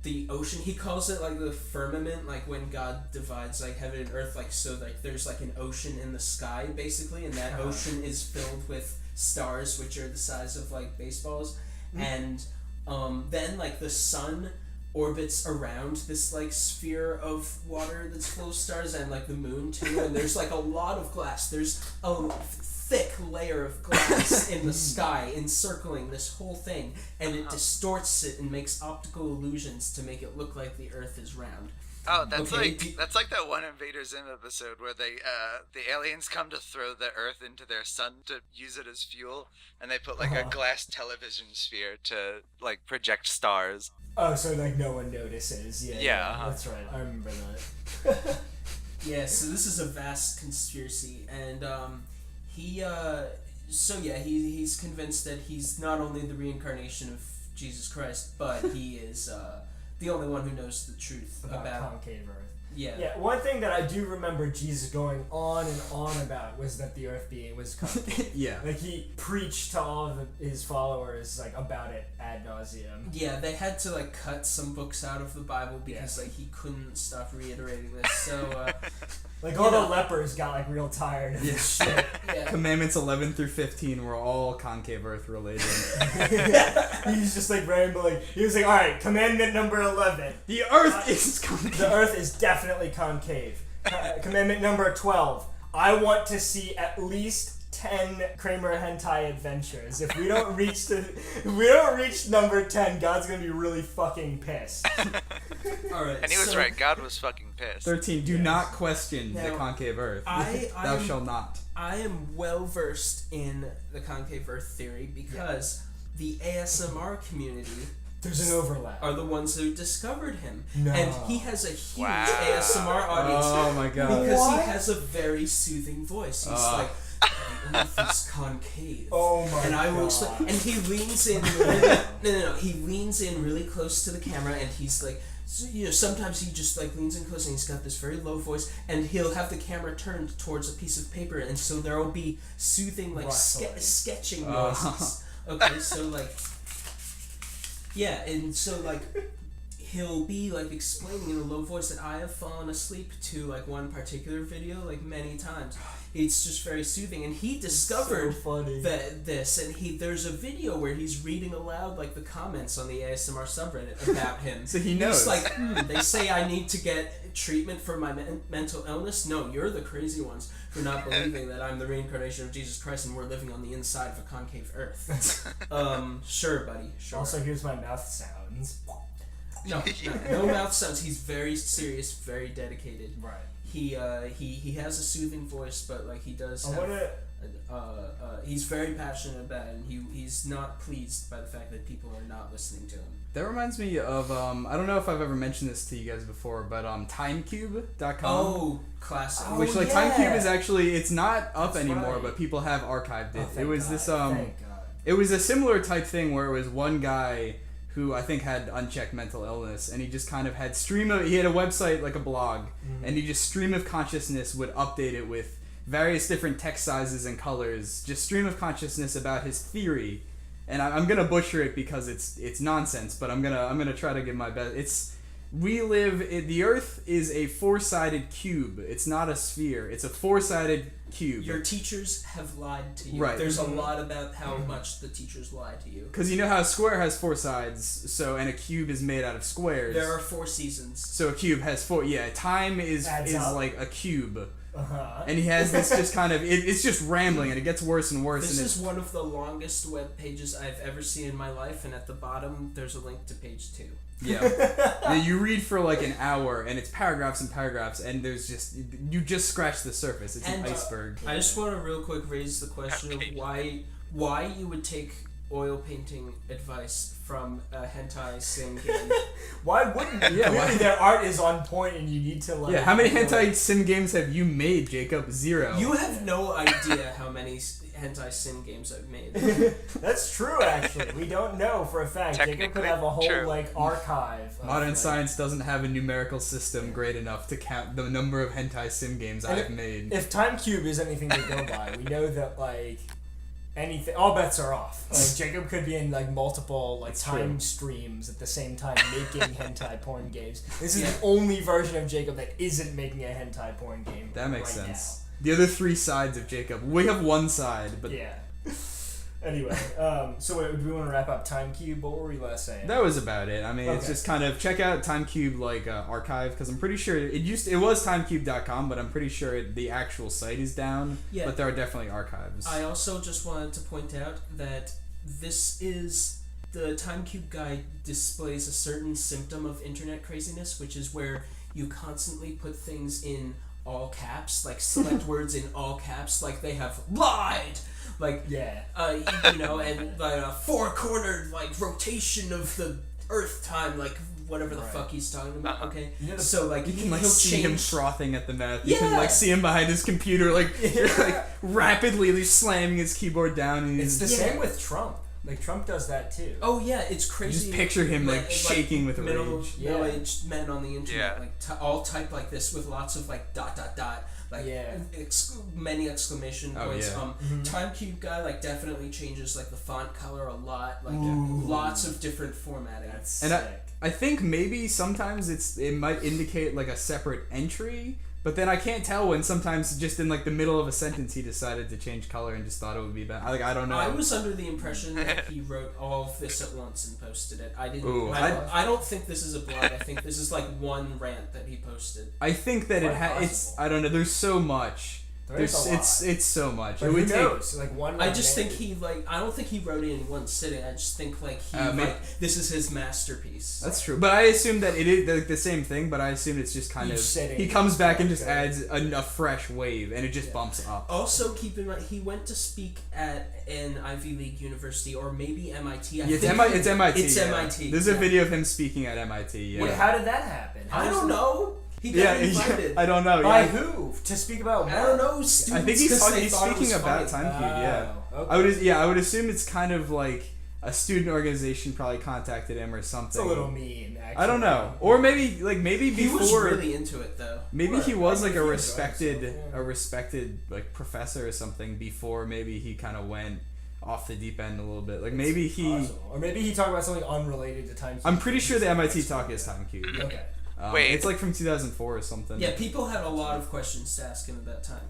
the ocean. He calls it the firmament, when God divides heaven and earth, so there's an ocean in the sky basically, and that ocean is filled with stars which are the size of baseballs. And then the sun orbits around this sphere of water that's full of stars, and the moon too, and there's a lot of glass. There's a thick layer of glass in the sky encircling this whole thing, and it distorts it and makes optical illusions to make it look like the Earth is round. Oh, that's that's like that one Invader Zim episode where the aliens come to throw the Earth into their sun to use it as fuel, and they put a glass television sphere to project stars. Oh, so no one notices. Yeah, that's right. I remember that. Yeah, so this is a vast conspiracy, and he's convinced that he's not only the reincarnation of Jesus Christ, but he is the only one who knows the truth about Concave Earth. Yeah. Yeah. One thing that I do remember Jesus going on and on about was that the Earth was concave. Yeah. He preached to all of his followers about it ad nauseum. Yeah, they had to cut some books out of the Bible because he couldn't stop reiterating this. So all the lepers got real tired of this shit. Yeah. Commandments 11 through 15 were all Concave Earth related. He's just rambling. He was all right, commandment number 11. The Earth is concave. The Earth is definitely concave. Commandment number 12. I want to see at least 10 Kramer Hentai adventures. If we don't reach number 10, God's gonna be really fucking pissed. Alright. And he was right, God was fucking pissed. 13. Do not question the Now, Concave Earth. Thou shalt not. I am well versed in the Concave Earth theory because the ASMR community There's an overlap. are the ones who discovered him. No. And he has a huge Wow. ASMR audience. Oh my god. Because What? he has a very soothing voice. He's like, the earth is concave. Oh my And I will God. explain. And he leans in really, no. He leans in really close to the camera, and he's like, sometimes he just like leans in close, and he's got this very low voice, and he'll have the camera turned towards a piece of paper, and so there will be soothing like Rustling. sketching noises. Okay, so like, yeah, and so like, he'll be like explaining in a low voice that I have fallen asleep to like one particular video like many times. It's just very soothing, and he discovered so funny. this, and there's a video where he's reading aloud like the comments on the ASMR subreddit about him. So he knows. He's like, they say I need to get treatment for my mental illness. No, you're the crazy ones for not believing that I'm the reincarnation of Jesus Christ and we're living on the inside of a concave Earth. Sure, buddy. Sure. Also, here's my mouth sounds. No mouth sounds. He's very serious, very dedicated. Right. He has a soothing voice, but like he does I have, wanna. he's very passionate about it, and he's not pleased by the fact that people are not listening to him. That reminds me of I don't know if I've ever mentioned this to you guys before, but timecube.com. Oh, classic. Oh, Which like yeah. Timecube is actually, it's not up That's anymore, right. but people have archived it. Oh, thank It was God. this Thank God. it was a similar type thing where it was one guy who I think had unchecked mental illness, and he just kind of had he had a website, like a blog, and he just stream of consciousness would update it with various different text sizes and colors, just stream of consciousness about his theory. And I'm gonna butcher it because it's nonsense, but I'm gonna try to give my best. The Earth is a four-sided cube. It's not a sphere. It's a four-sided cube. Your teachers have lied to you. Right. There's a lot about how much the teachers lie to you. Because you know how a square has four sides, and a cube is made out of squares. There are 4 seasons. So a cube has four. Yeah, time is Adds up. like a cube, Uh-huh. and he has this just kind of it's just rambling, and it gets worse and worse. This and is one of the longest web pages I've ever seen in my life, and at the bottom there's a link to page 2. yeah, you read for like an hour, and it's paragraphs and paragraphs, and there's just you just scratch the surface. It's And, an iceberg. I just want to real quick raise the question of why you would take oil painting advice from a hentai sim game. Why wouldn't you? Yeah, Clearly why- their art is on point, and you need to like. Yeah, how many hentai sim games have you made, Jacob? 0. You have no idea how many hentai sim games I've made. That's true, actually. We don't know for a fact. Jacob could Technically have a whole true. like archive. Of, Modern like, science doesn't have a numerical system great enough to count the number of hentai sim games And I've made. If Timecube is anything to go by, we know that like anything, all bets are off. Like Jacob could be in like multiple like time true. streams at the same time making hentai porn games. This is Yeah. the only version of Jacob that isn't making a hentai porn game. That makes right sense. The other 3 sides of Jacob. We have one side, but Now. Yeah. Anyway, so wait, do we want to wrap up Timecube? What were we last saying? that was about it. I mean, it's Okay. just kind of check out Timecube archive, because I'm pretty sure it was timecube.com, but I'm pretty sure the actual site is down. Yeah. But there are definitely archives. I also just wanted to point out that this is the Timecube guide displays a certain symptom of internet craziness, which is where you constantly put things in all caps, like select words in all caps, like they have lied, like Yeah. and like a 4-cornered like rotation of the Earth time, like whatever the Right. fuck he's talking about. Okay, You know the- so like you can like he'll see him change. frothing at the mouth. You can Yeah. like see him behind his computer, like rapidly slamming his keyboard down. And It's he's the Yeah. same with Trump. Like Trump does that too. Oh yeah, it's crazy. just picture him like shaking with middle, rage. Yeah. middle-aged men on the internet, Yeah. like all type like this with lots of like ... like Yeah. many exclamation Oh, points. yeah. Timecube guy like definitely changes like the font color a lot, like Ooh. lots of different formatting. That's And sick. I think maybe sometimes it might indicate like a separate entry, but then I can't tell when sometimes just in like the middle of a sentence he decided to change color and just thought it would be bad. I don't know. I was under the impression that he wrote all of this at once and posted it. I didn't. Ooh, I don't think this is a blog. I think this is like one rant that he posted. I think that Quite it's possible. I don't know. There's so much There's a lot. It's so much. But It who would take. knows? Like one. I just think I don't think he wrote it in one sitting. I just think this is his masterpiece. That's true, but I assume that it is the same thing. But I assume it's just kind Each of sitting he comes back and is just good. adds a fresh wave, and it just bumps up. Also, keep in mind he went to speak at an Ivy League university or maybe MIT. It's MIT. It's yeah. MIT. There's a video of him speaking at MIT. Yeah. Wait, how did that happen? I don't know. He got invited. I don't know. By Yeah. who? To speak about what? I don't know. Students, I think he's speaking about time. Time Cube. Yeah. Okay. I would assume it's kind of like a student organization probably contacted him or something. It's a little mean, actually. I don't know. Or maybe He was before really into it though. maybe he Right. was I like think a he respected enjoys it, yeah. a respected like professor or something before maybe he kind of went off the deep end a little bit. Like maybe he Possible. Or maybe he talked about something unrelated to time. I'm pretty sure the MIT talk is Time Cube. Okay. Wait. It's like from 2004 or something. Yeah, people had a lot of questions to ask him at that time.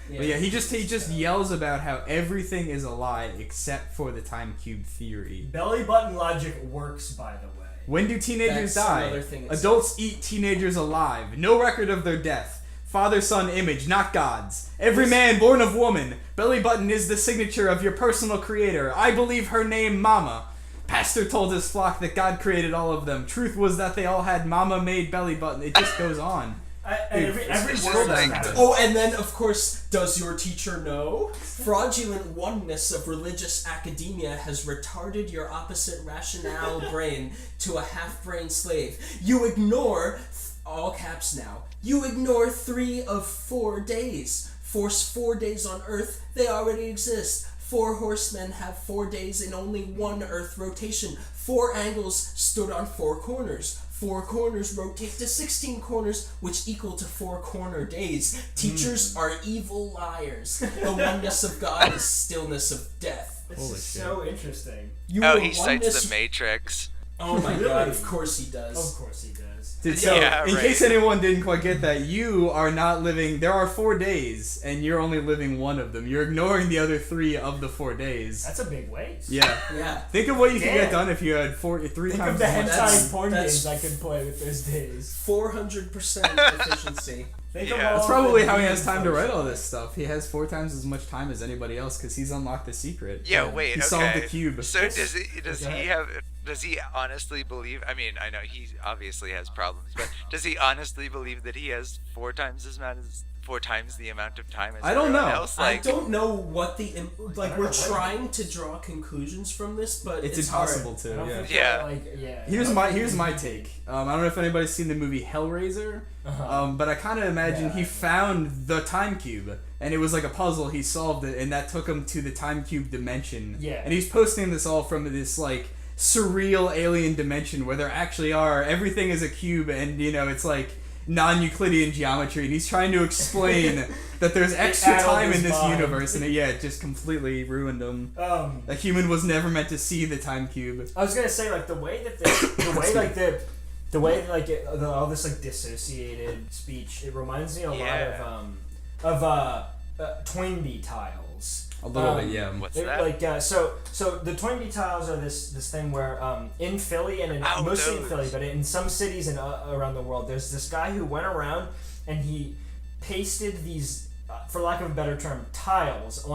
But yeah, he just yells about how everything is a lie except for the Time Cube theory. Belly button logic works, by the way. When do teenagers That's die? another thing it Adults eat teenagers alive. No record of their death. Father-son image, not God's. Every man born of woman. Belly button is the signature of your personal creator. I believe her name Mama. Pastor told his flock that God created all of them. Truth was that they all had mama-made belly button. It just goes on. And every it's word just like- has Oh, and then of course, does your teacher know? Fraudulent oneness of religious academia has retarded your opposite rationale brain to a half-brain slave. You ignore, all caps now, you ignore 3 of 4 days. Force 4 days on Earth, they already exist. 4 horsemen have 4 days in only one Earth rotation. 4 angles stood on 4 corners. 4 corners rotate to 16 corners, which equal to 4 corner days. Teachers are evil liars. The oneness of God is stillness of death. This Holy is shit. so interesting. You Oh, are he cites oneness- the Matrix. Oh my Really? god, of course he does. Of course he does. Dude, so, Yeah, in right. case anyone didn't quite get that, you are not living... There are 4 days, and you're only living one of them. You're ignoring the other 3 of the 4 days. That's a big waste. Yeah. Yeah. Think of what you could get Damn. done if you had 3 Think times of the as much That's- hentai porn that's- games I could play with those days. 400% efficiency. Think Yeah. of That's all probably the how he has time to games. write all this stuff. He has 4 times as much time as anybody else because he's unlocked the secret. Yeah, wait, He okay. solved the cube. So does he ahead. honestly believe? I mean, I know he obviously has problems, but does he honestly believe that he has 4 times the amount of time as I don't everyone know. else? I Like, don't know what the like. We're I don't know. trying to draw conclusions from this, but It's it's impossible hard. I to, don't yeah. think Yeah. that, like, yeah. Here's my take. I don't know if anybody's seen the movie Hellraiser, Uh-huh. but I kind of imagine Yeah. he found the time cube, and it was like a puzzle. He solved it, and that took him to the time cube dimension. Yeah. And he's posting this all from this like surreal alien dimension where there actually are everything is a cube, and it's like non-Euclidean geometry, and he's trying to explain that there's extra addled time in his this mind. universe, and it just completely ruined him. Um, A human was never meant to see the time cube. I was gonna say like the way that all this like dissociated speech. It reminds me a Yeah. lot of Toynbee tiles. A little bit, yeah. what's They're that? like so the Toynbee tiles are this thing where in Philly and Oh, mostly in those. Philly, but in some cities and around the world, there's this guy who went around and he pasted these, for lack of a better term, tiles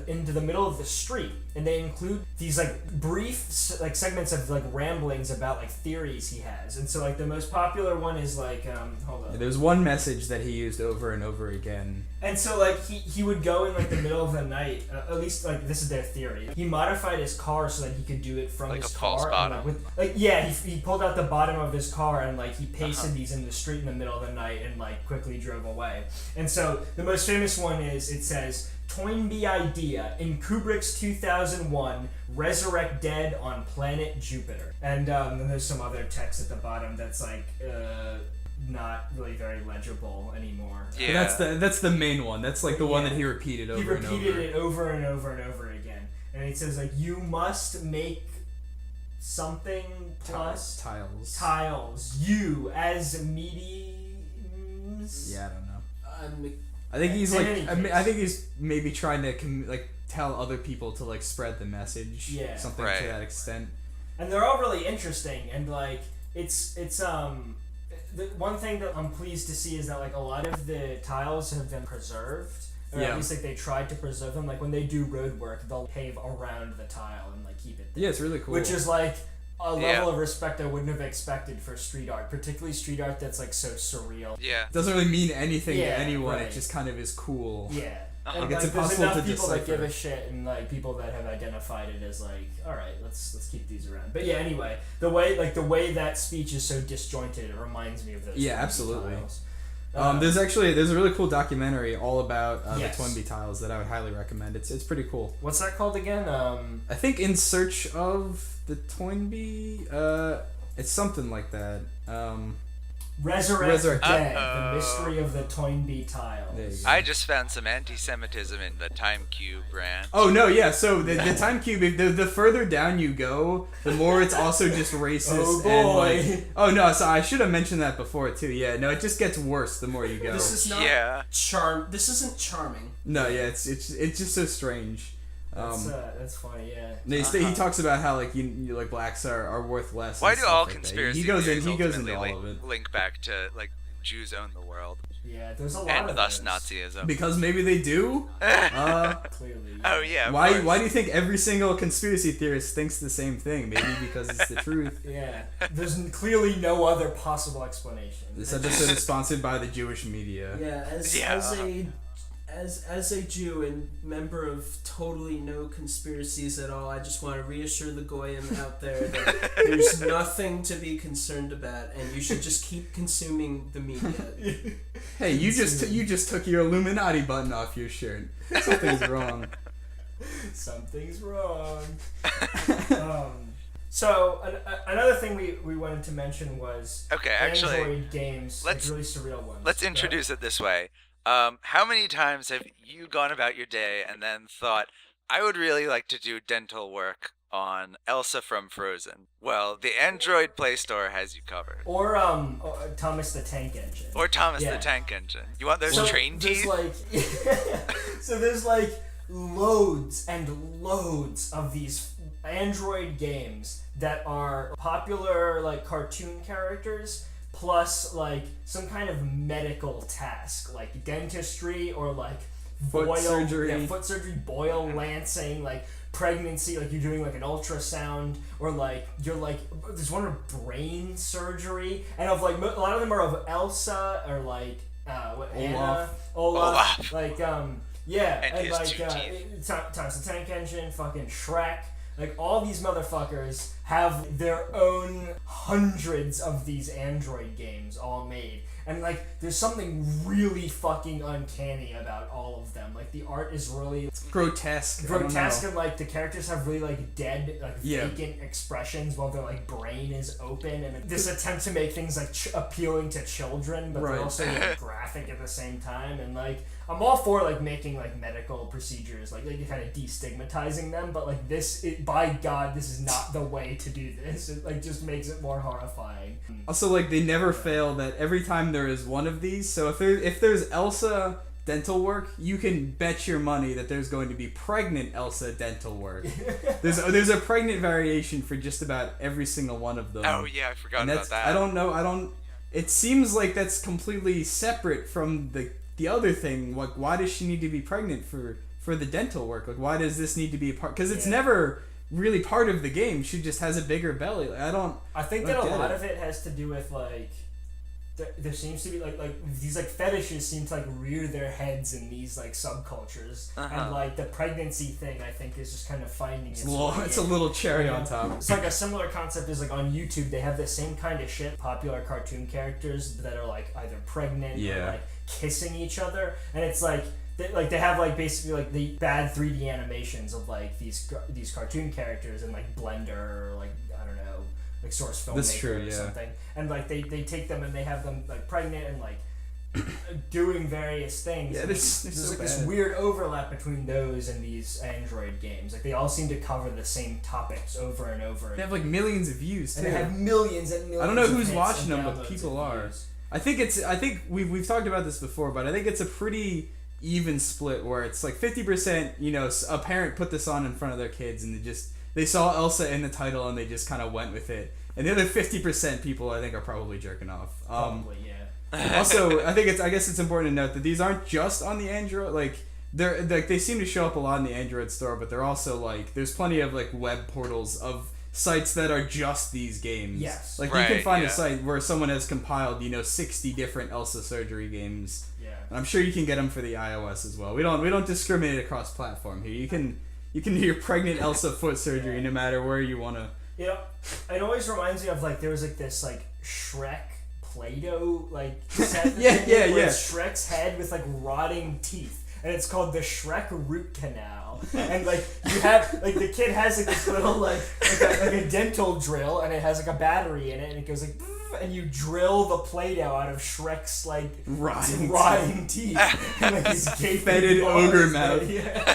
into the middle of the street, and they include these like brief like segments of like ramblings about like theories he has, and so like the most popular one is like hold on. There's one message that he used over and over again. And so, like, he would go in, like, the middle of the night, at least, like, this is their theory. He modified his car so that he could do it from Like his a false car. bottom. He pulled out the bottom of his car and, like, he pasted these in the street in the middle of the night and, like, quickly drove away. And so, the most famous one is, it says, Toynbee idea, in Kubrick's 2001, resurrect dead on planet Jupiter. And then there's some other text at the bottom that's, like, not really very legible anymore. Yeah. That's the main one. That's like the one Yeah. that he repeated over He repeated and over. it over and over and over again. And it says, like, you must make something plus tiles. You as mediums. Yeah, I don't know. I'm I think he's In like. any I case. think he's maybe trying to tell other people to like spread the message. Yeah. Something Right. to that extent. And they're all really interesting, and like it's the one thing that I'm pleased to see is that like a lot of the tiles have been preserved. or Yeah. at least like they tried to preserve them. Like when they do road work, they'll pave around the tile and like keep it there. Yeah, it's really cool. Which is like a level Yeah. of respect I wouldn't have expected for street art, particularly street art that's like so surreal. Yeah. It doesn't really mean anything Yeah, to anyone. right. It just kind of is cool. Yeah. Uh-huh. And Like, it's like, there's impossible enough to people that decipher. give a shit, and like people that have identified it as like, all right, let's keep these around. But yeah, anyway, the way that speech is so disjointed, it reminds me of those. Yeah, Toynbee absolutely. tiles. There's a really cool documentary all about Yes. the Toynbee tiles that I would highly recommend. It's pretty cool. What's that called again? I think In Search of the Toynbee. It's something like that. Resurrect Dead: Uh-oh. The Mystery of the Toynbee Tiles. There you go. I just found some anti-Semitism in the Time Cube branch. Oh no, yeah. So the time cube, the further down you go, the more it's also just racist. Oh, And boy. like, oh no, so I should have mentioned that before too. Yeah, no, it just gets worse the more you go. This is not Yeah. This isn't charming. No, yeah, it's just so strange. That's funny. Yeah. He talks about how like you like blacks are worth less. Why and do stuff all like that. conspiracy He goes theories into ultimately all of it link back to like Jews own the world Yeah. There's a lot and of thus those. Nazism? because maybe they do. Clearly. Oh yeah. of Why course. do you think every single conspiracy theorist thinks the same thing? Maybe because it's the truth. Yeah. There's clearly no other possible explanation. This episode is sponsored by the Jewish media. Yeah, as a Jew and member of totally no conspiracies at all, I just want to reassure the Goyim out there that there's nothing to be concerned about, and you should just keep consuming the media. Hey, you just took your Illuminati button off your shirt. Something's wrong. Something's wrong. So another thing we wanted to mention was Okay, actually, Android games, like let's- really surreal ones. Let's introduce it this way. How many times have you gone about your day and then thought, I would really like to do dental work on Elsa from Frozen? Well, the Android Play Store has you covered. Or Thomas the Tank Engine. Or Thomas Yeah. the Tank Engine. You want those So train there's teeth? like, so there's like loads and loads of these Android games that are popular like cartoon characters plus like some kind of medical task like dentistry or like Foot surgery. yeah, foot surgery, boil lancing, like pregnancy, like you're doing like an ultrasound, or like you're like there's one of brain surgery, and of like a lot of them are of Elsa or like Anna, Olaf, like yeah, And and his like two teeth. Thomas the Tank Engine, fucking Shrek. Like, all these motherfuckers have their own hundreds of these Android games all made. And, like, there's something really fucking uncanny about all of them. Like, the art is really Grotesque. I don't grotesque, know. and, like, the characters have really, like, dead, like, Yeah. vacant expressions while their, like, brain is open. And this attempt to make things, like, appealing to children, but Right. they're also, like, graphic at the same time. And, like, I'm all for, like, making, like, medical procedures, like kind of destigmatizing them, but, like, by God, this is not the way to do this. It, like, just makes it more horrifying. Also, like, they never fail that every time there is one of these. So if there's Elsa dental work, you can bet your money that there's going to be pregnant Elsa dental work. There's a pregnant variation for just about every single one of them. Oh yeah, I forgot And about that's, that. I don't know. It seems like that's completely separate from the other thing. Like, why does she need to be pregnant for the dental work? Like, why does this need to be a part? Because it's never really part of the game. She just has a bigger belly. Like, I think that a get lot it. of it has to do with like there seems to be like these like fetishes seem to like rear their heads in these like subcultures, and like the pregnancy thing I think is just kind of finding its way it's a in. little cherry Yeah. on top. It's like a similar concept is like on YouTube they have the same kind of shit, popular cartoon characters that are like either pregnant or like kissing each other, and it's like they have like basically like the bad 3D animations of like these cartoon characters in like Blender or like I don't know like Source Filmmaker That's true, or yeah. something, and like they take them and they have them like pregnant and like doing various things. Yeah, And they're there's so like this bad. weird overlap between those and these Android games. Like they all seem to cover the same topics over and over They again. have like millions of views too. And they have millions and millions. I don't know of who's hits watching and them, but downloads people and are. views. I think we've talked about this before, but I think it's a pretty even split where it's like 50%. You know, a parent put this on in front of their kids and they saw Elsa in the title and they just kind of went with it. And the other 50% people I think are probably jerking off. Probably, yeah. Also, I guess it's important to note that these aren't just on the Android. Like they're like they seem to show up a lot in the Android store, but they're also like there's plenty of like web portals of sites that are just these games. Yes. Like Right, you can find yeah. a site where someone has compiled 60 different Elsa surgery games. Yeah. And I'm sure you can get them for the iOS as well. We don't discriminate across platform here. You can do your pregnant Elsa foot surgery no matter where you wanna. You know, it always reminds me of like there was like this like Shrek Play-Doh like set Yeah, that they yeah, made where yeah. it's Shrek's head with like rotting teeth, and it's called the Shrek Root Canal. And like you have like the kid has like this little like a dental drill, and it has like a battery in it, and it goes like. And you drill the Play-Doh out of Shrek's like rotting teeth, and like his gaping Fetid balls, ogre mouth. yeah.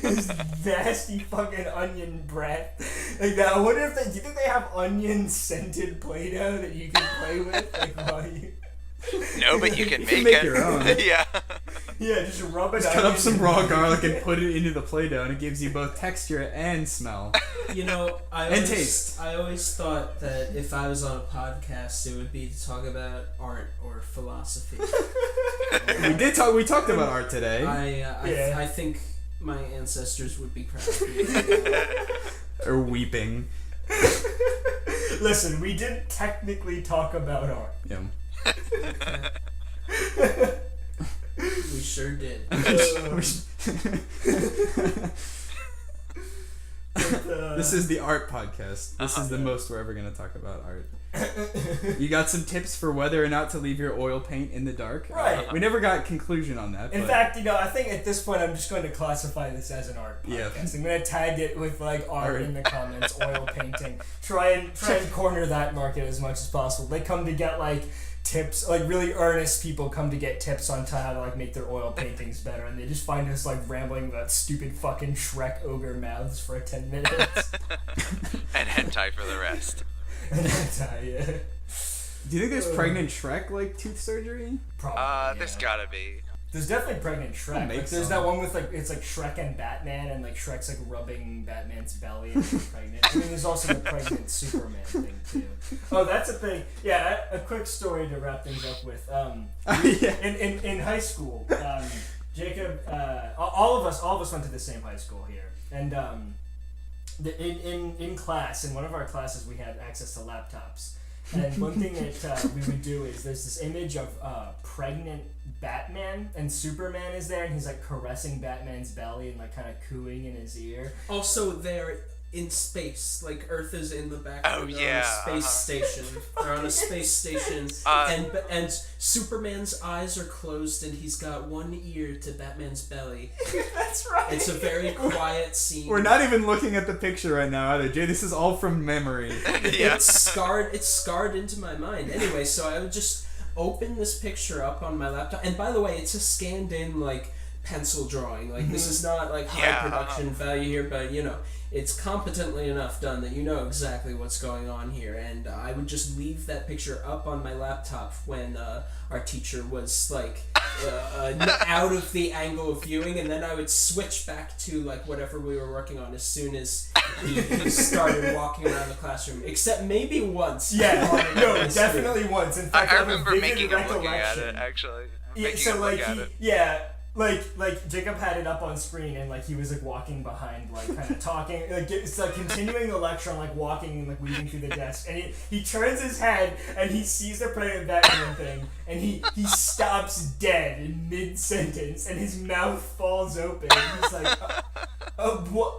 His nasty fucking onion breath. Like that. I wonder if do you think they have onion scented Play-Doh that you can play with? Like while you. No, but you can You make can make it. your own. Yeah. Yeah, just rub it. Just cut up some raw garlic and put it into the Play-Doh, and it gives you both texture and smell. You know, And taste. I always thought that if I was on a podcast, it would be to talk about art or philosophy. We talked about art today. I think my ancestors would be proud of me. Or weeping. Listen, we didn't technically talk about art. Yeah. We sure did. This is the art podcast. This is the most we're ever going to talk about art. You got some tips for whether or not to leave your oil paint in the dark? Right. We never got conclusion on that. In but fact, I think at this point I'm just going to classify this as an art podcast. Yeah. I'm going to tag it with like art Art. in the comments, oil painting. Try and corner that market as much as possible. They come to get like tips, like really earnest people come to get tips on how to like make their oil paintings better, and they just find us like rambling about stupid fucking Shrek ogre mouths for 10 minutes. And hentai for the rest. And that's yeah. Do you think there's pregnant Shrek like tooth surgery? Probably. There's yeah. gotta be. There's definitely pregnant I'll Shrek. make Like, there's some. that one with like it's like Shrek and Batman, and like Shrek's like rubbing Batman's belly and he's pregnant. I mean, there's also the pregnant Superman thing too. Oh, that's a thing. Yeah, a quick story to wrap things up with. Yeah. In high school, Jacob, all of us went to the same high school here, and in class, in one of our classes, we had access to laptops. And one thing that we would do is there's this image of pregnant Batman, and Superman is there, and he's like caressing Batman's belly and like kind of cooing in his ear. Also, they're in space. Like Earth is in the background. Oh, They're yeah, on a space station. They're on a space station, and Superman's eyes are closed, and he's got one ear to Batman's belly. That's right. It's a very quiet scene. We're not even looking at the picture right now either, Jay. This is all from memory. Yeah. It's scarred into my mind. Anyway, so I would just open this picture up on my laptop, and by the way, it's a scanned in like pencil drawing. Like this is not like high Yeah. production value here, but it's competently enough done that you know exactly what's going on here. And I would just leave that picture up on my laptop when our teacher was like out of the angle of viewing, and then I would switch back to like whatever we were working on as soon as he started walking around the classroom. Except maybe once. Yeah, no, definitely once. In fact, I have a remember vivid making him looking at recollection. it, actually. Yeah, Making so him like look at it. like Jacob had it up on screen, and like he was like walking behind, like kind of talking, like it's like continuing the lecture, and like walking and like weaving through the desk, and he turns his head and he sees the pregnant Batman thing, and he stops dead in mid sentence, and his mouth falls open, and he's like, what?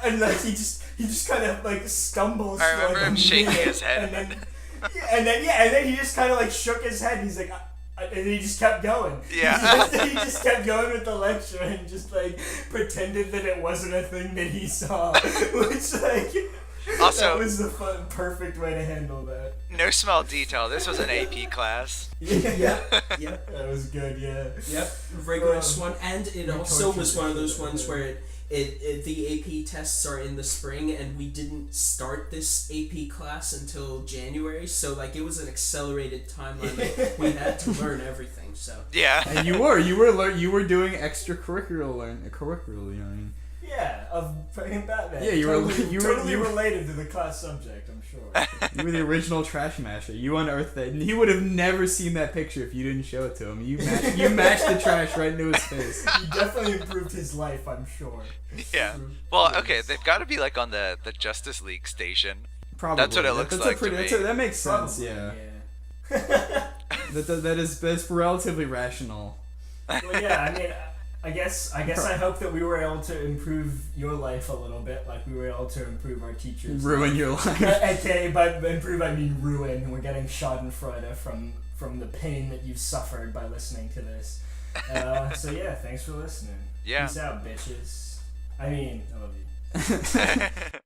And like he just kind of like stumbles. I remember like, him shaking minute, his head. and then he just kind of like shook his head. And he's like, and he just kept going. Yeah. He just kept going with the lecture and just like pretended that it wasn't a thing that he saw, which like Also, that was the perfect way to handle that. no small detail. This was an AP class. Yep. That was good. Yeah. Yep, rigorous one, and it we also tortured was one of the those shit ones out of where the AP tests are in the spring, and we didn't start this AP class until January, so like it was an accelerated timeline. Like, we had to learn everything. So Yeah. And you were doing extracurricular learning. Yeah, of fucking Batman. Yeah, you were totally related to the class subject, I'm sure. You were the original trash masher. You unearthed it, and he would have never seen that picture if you didn't show it to him. You matched the trash right into his face. You definitely improved his life, I'm sure. Yeah. Well, okay, they've got to be like on the Justice League station. Probably. That's what it looks like to me. That makes sense. Probably, Yeah. That's relatively rational. Well, yeah, I mean, I guess I hope that we were able to improve your life a little bit, like we were able to improve our teachers. Ruin your life. Okay, by improve I mean ruin. We're getting schadenfreude from the pain that you've suffered by listening to this. So yeah, thanks for listening. Yeah. Peace out, bitches. I mean, I love you.